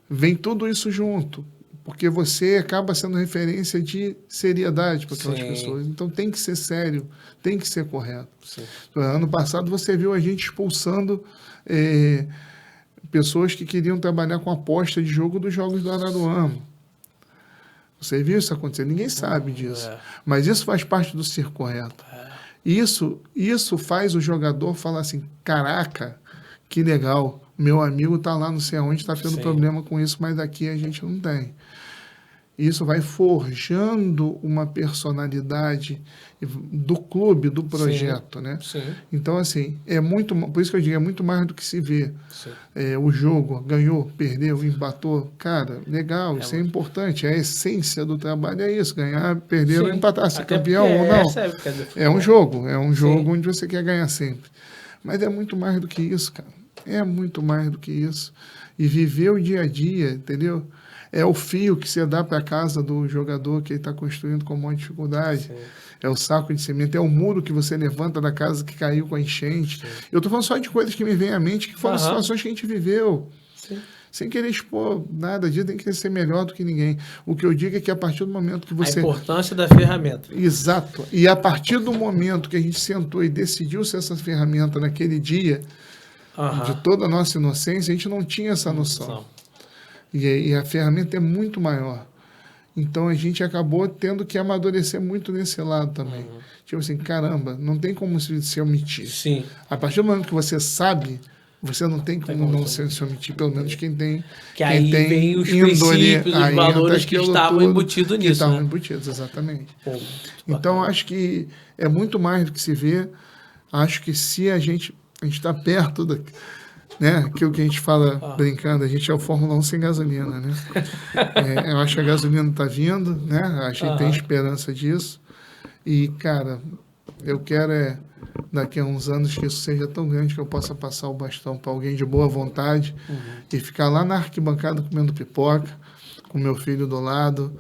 Vem tudo isso junto. Porque você acaba sendo referência de seriedade para aquelas pessoas. Então, tem que ser sério, tem que ser correto. Ano passado, você viu a gente expulsando pessoas que queriam trabalhar com aposta de jogo dos Jogos do Araruama. Você viu isso acontecer? Ninguém sabe disso. Mas isso faz parte do ser correto. Isso faz o jogador falar assim, caraca, que legal, meu amigo está lá não sei aonde, está tendo problema com isso, mas aqui a gente não tem. Isso vai forjando uma personalidade do clube, do projeto, né? Então, assim, por isso que eu digo, é muito mais do que se vê. O jogo, ganhou, perdeu, empatou, cara, legal, isso é importante, a essência do trabalho é isso, ganhar, perder ou empatar, ser campeão ou não. É um jogo onde você quer ganhar sempre. Mas é muito mais do que isso, cara. É muito mais do que isso. E viver o dia a dia, entendeu? É o fio que você dá para a casa do jogador que ele está construindo com uma dificuldade. É o saco de cimento, é o muro que você levanta da casa que caiu com a enchente. Eu estou falando só de coisas que me vêm à mente, que foram situações que a gente viveu. sem querer expor nada disso, tem que ser melhor do que ninguém. O que eu digo é que a partir do momento que você... A importância da ferramenta. Exato. E a partir do momento que a gente sentou e decidiu ser essa ferramenta naquele dia, de toda a nossa inocência, a gente não tinha essa noção. E a ferramenta é muito maior. Então a gente acabou tendo que amadurecer muito nesse lado também. Tipo assim, caramba, não tem como se omitir. Sim. A partir do momento que você sabe, você não tem como não se omitir, pelo menos quem tem. Que aí tem vem os princípios, os valores que estavam embutidos nisso. Que estavam embutidos, exatamente. Então acho que é muito mais do que se vê. Acho que se a gente está perto da. Né? Aquilo que a gente fala brincando, a gente é o Fórmula 1 sem gasolina, né? Eu acho que a gasolina está vindo, né? Acho que tem esperança disso. E, cara, eu quero daqui a uns anos que isso seja tão grande que eu possa passar o bastão para alguém de boa vontade e ficar lá na arquibancada comendo pipoca, com meu filho do lado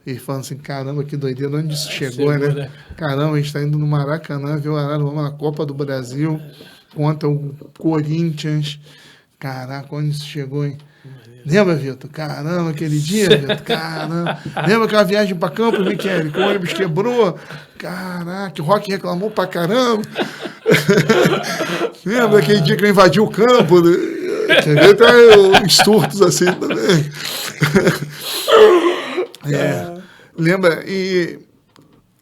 e falando assim, caramba, que doideira, onde isso chegou, né? Caramba, a gente está indo no Maracanã, ver o Araruama na Copa do Brasil, contra o Corinthians. Caraca, onde isso chegou, hein? Lembra, Vitor? Caramba, aquele dia, Vitor? Caramba. Lembra aquela viagem para Campos, Michele, que o ônibus quebrou? Caraca, o Rock reclamou pra caramba. Lembra aquele dia que eu invadi o campo? Quer ver até os surtos assim também. Lembra? E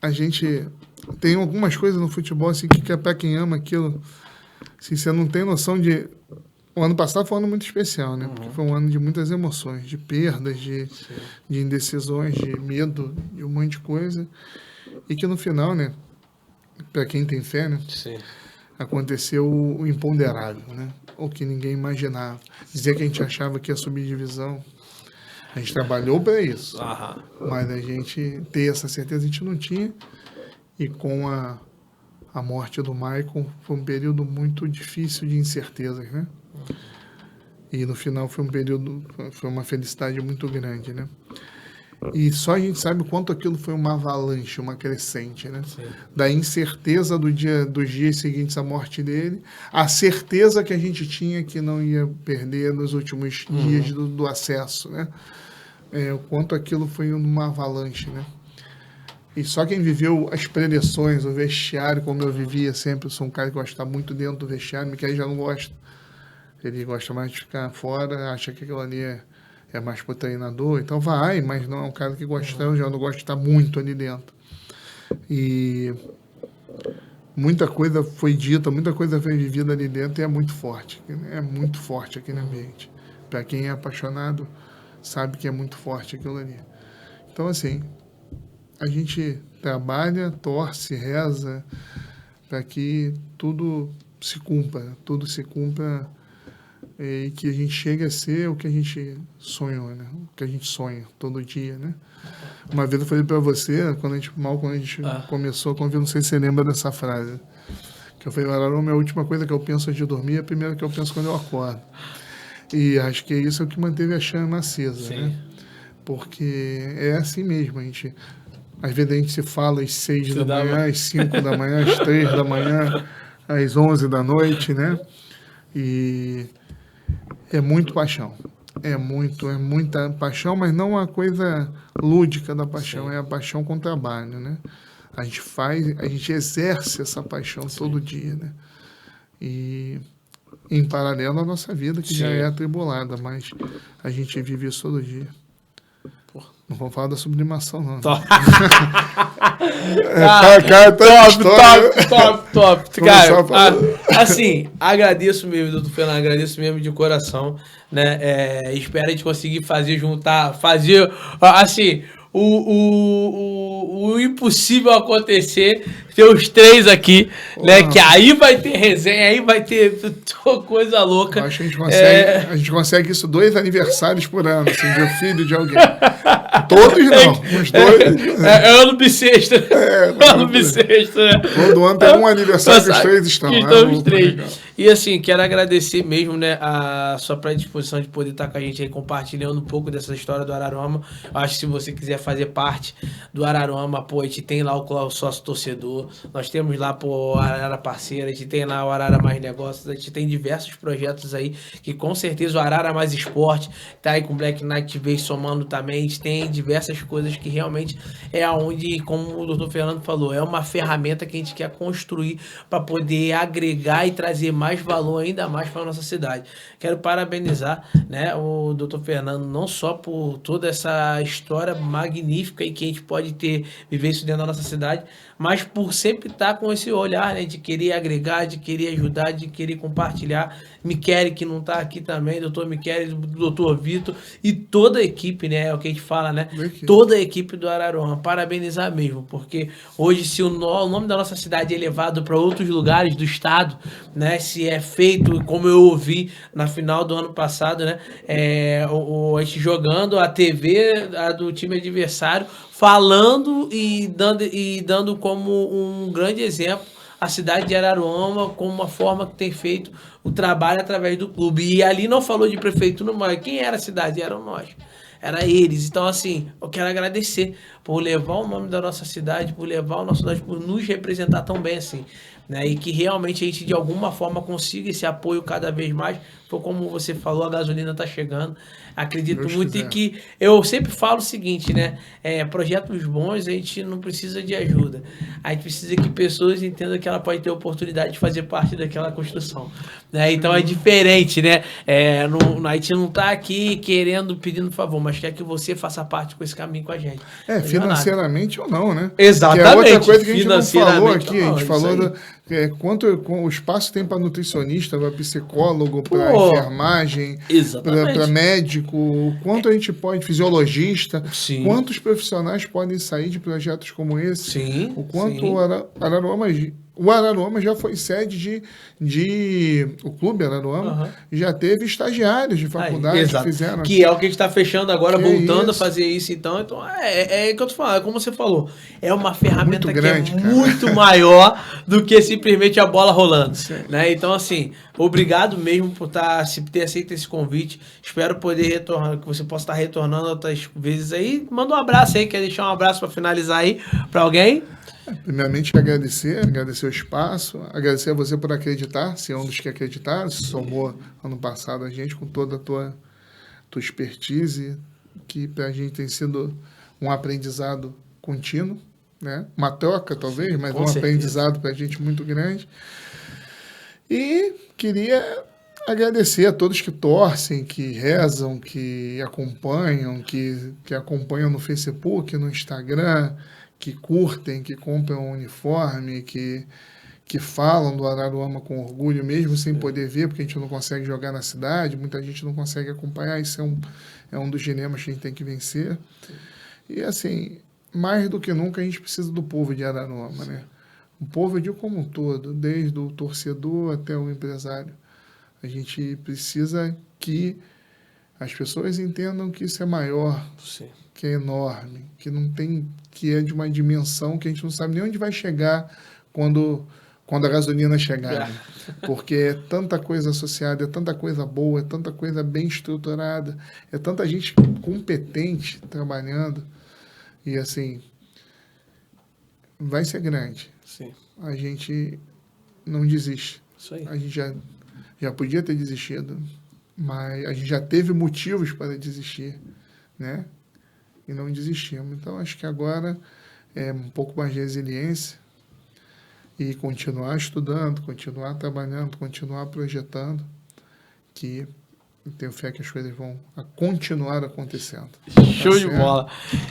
a gente tem algumas coisas no futebol assim que é para quem ama aquilo. Assim, você não tem noção de... O ano passado foi um ano muito especial, né? Porque foi um ano de muitas emoções, de perdas, de indecisões, de medo, de um monte de coisa. E que no final, né? Para quem tem fé, né? Aconteceu o imponderável, né? O que ninguém imaginava. Dizer que a gente achava que ia subir divisão. A gente trabalhou para isso. Mas a gente ter essa certeza a gente não tinha. E com a morte do Maicon foi um período muito difícil de incertezas, né? E no final foi uma felicidade muito grande, né? E só a gente sabe o quanto aquilo foi uma avalanche, uma crescente, né? Da incerteza dos dias seguintes à morte dele, a certeza que a gente tinha que não ia perder nos últimos dias do acesso, né? O quanto aquilo foi uma avalanche, né? E só quem viveu as preleções, o vestiário, como eu vivia sempre, eu sou um cara que gosta de estar muito dentro do vestiário, porque aí já não gosta. Ele gosta mais de ficar fora, acha que aquilo ali é mais pro treinador, então vai, mas não é um cara que gosta, eu já não gosto de estar muito ali dentro. E muita coisa foi dita, muita coisa foi vivida ali dentro e é muito forte aquele ambiente. Para quem é apaixonado, sabe que é muito forte aquilo ali. Então, assim, a gente trabalha, torce, reza para que tudo se cumpra e que a gente chegue a ser o que a gente sonhou, né? O que a gente sonha todo dia, né? Uma vez eu falei para você, quando a gente começou a conviver, não sei se você lembra dessa frase, que eu falei, Araruama, a última coisa que eu penso antes de dormir é a primeira que eu penso quando eu acordo. E acho que isso é o que manteve a chama acesa, né? Porque é assim mesmo, às vezes a gente se fala às 6 da manhã, às 5 da manhã, às 3 da manhã, às 11 da noite, né? E é muito paixão. É muita paixão, mas não a coisa lúdica da paixão, é a paixão com o trabalho, né? A gente exerce essa paixão todo dia, né? E em paralelo à nossa vida, que já é atribulada, mas a gente vive isso todo dia. Não vamos falar da sublimação, não. Top. Top. Cara, assim, agradeço mesmo, doutor Fernando, agradeço mesmo de coração, né? Espero a gente conseguir fazer, assim, o impossível acontecer, ter os três aqui, né? Que aí vai ter resenha, aí vai ter coisa louca. Eu acho que a gente consegue isso 2 aniversários por ano, assim, de filho de alguém. Todos não, uns 2. É ano bissexto. Ano bissexto, né? Todo ano tem um aniversário que os 3 estão. Estão os 3. E assim, quero agradecer mesmo, né, a sua predisposição de poder estar com a gente aí compartilhando um pouco dessa história do Araruama. Eu acho que se você quiser fazer parte do Araruama, pô, a gente tem lá o sócio torcedor, nós temos lá, pô, o Arara Parceira, a gente tem lá o Arara Mais Negócios, a gente tem diversos projetos aí que com certeza o Arara Mais Esporte tá aí com o Black Knight veio somando também. A gente tem diversas coisas que realmente é onde, como o Dr. Fernando falou, é uma ferramenta que a gente quer construir para poder agregar e trazer mais valor ainda mais para nossa cidade. Quero parabenizar, né, o Dr. Fernando não só por toda essa história magnífica e que a gente pode ter viver isso dentro da nossa cidade, mas por sempre estar com esse olhar, né, de querer agregar, de querer ajudar, de querer compartilhar. Michele, que não está aqui também, doutor Michele, doutor Vitor e toda a equipe, né, é o que a gente fala, né, toda a equipe do Araruama, parabenizar mesmo, porque hoje se o nome da nossa cidade é levado para outros lugares do estado, né, se é feito, como eu ouvi na final do ano passado, né, a gente jogando a TV do time adversário, falando e dando como um grande exemplo a cidade de Araruama como uma forma que tem feito o trabalho através do clube. E ali não falou de prefeitura, mas quem era a cidade? Eram nós. Era eles. Então, assim, eu quero agradecer por levar o nome da nossa cidade, por levar o nosso nome, por nos representar tão bem assim. Né? E que realmente a gente, de alguma forma, consiga esse apoio cada vez mais. Foi como você falou, a gasolina está chegando. Acredito Deus muito quiser. em que... Eu sempre falo o seguinte, né? Projetos bons, a gente não precisa de ajuda. A gente precisa que pessoas entendam que ela pode ter oportunidade de fazer parte daquela construção. Né? Então, é diferente, né? A gente não está aqui pedindo favor, mas quer que você faça parte com esse caminho com a gente. Financeiramente ou não, né? Exatamente. Que é outra coisa que a gente não falou aqui. Não, a gente falou quanto o espaço tem para nutricionista, para psicólogo, para enfermagem, para médico, o quanto a gente pode, fisiologista, sim. Quantos profissionais podem sair de projetos como esse, sim, o quanto sim. O Araruama já foi sede o Clube Araruama já teve estagiários de faculdade que fizeram. Que é o que a gente está fechando agora, voltando a fazer isso. Então é que eu tô falando, como você falou, é uma ferramenta muito grande, muito maior do que simplesmente a bola rolando. Né? Então, assim, obrigado mesmo por ter aceito esse convite. Espero poder retornar, que você possa estar retornando outras vezes aí. Manda um abraço aí, quer deixar um abraço para finalizar aí para alguém? Primeiramente, agradecer o espaço, agradecer a você por acreditar, se é um dos que acreditaram, se somou ano passado a gente com toda a tua expertise, que para a gente tem sido um aprendizado contínuo, né? Uma troca talvez, mas um aprendizado para a gente muito grande. E queria agradecer a todos que torcem, que rezam, que acompanham, que acompanham no Facebook, no Instagram, que curtem, que compram um uniforme, que falam do Araruama com orgulho, mesmo sem poder ver, porque a gente não consegue jogar na cidade, muita gente não consegue acompanhar, isso é um dos dilemas que a gente tem que vencer. E, assim, mais do que nunca, a gente precisa do povo de Araruama, né? O povo, eu digo como um todo, desde o torcedor até o empresário. A gente precisa que as pessoas entendam que isso é maior, que é enorme, que é de uma dimensão que a gente não sabe nem onde vai chegar quando a gasolina chegar. Né? Porque é tanta coisa associada, é tanta coisa boa, é tanta coisa bem estruturada, é tanta gente competente trabalhando. E, assim, vai ser grande. Sim. A gente não desiste. Isso aí. A gente já podia ter desistido, mas a gente já teve motivos para desistir, né? E não desistimos. Então, acho que agora é um pouco mais de resiliência e continuar estudando, continuar trabalhando, continuar projetando, que eu tenho fé que as coisas vão continuar acontecendo. Show de bola.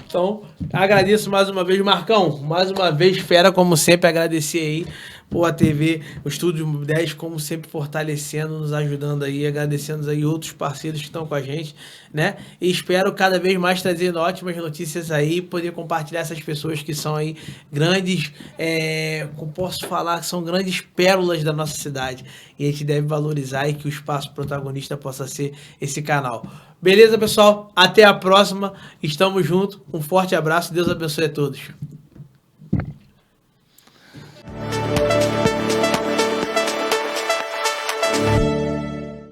Então, agradeço mais uma vez, Marcão. Mais uma vez, fera, como sempre, agradecer aí por a TV, o Estúdio 10, como sempre, fortalecendo, nos ajudando aí, agradecendo aí outros parceiros que estão com a gente, né? E espero cada vez mais trazer ótimas notícias aí, poder compartilhar essas pessoas que são aí grandes, como posso falar, que são grandes pérolas da nossa cidade. E a gente deve valorizar e que o espaço protagonista possa ser esse canal. Beleza, pessoal? Até a próxima. Estamos juntos. Um forte abraço. Deus abençoe a todos.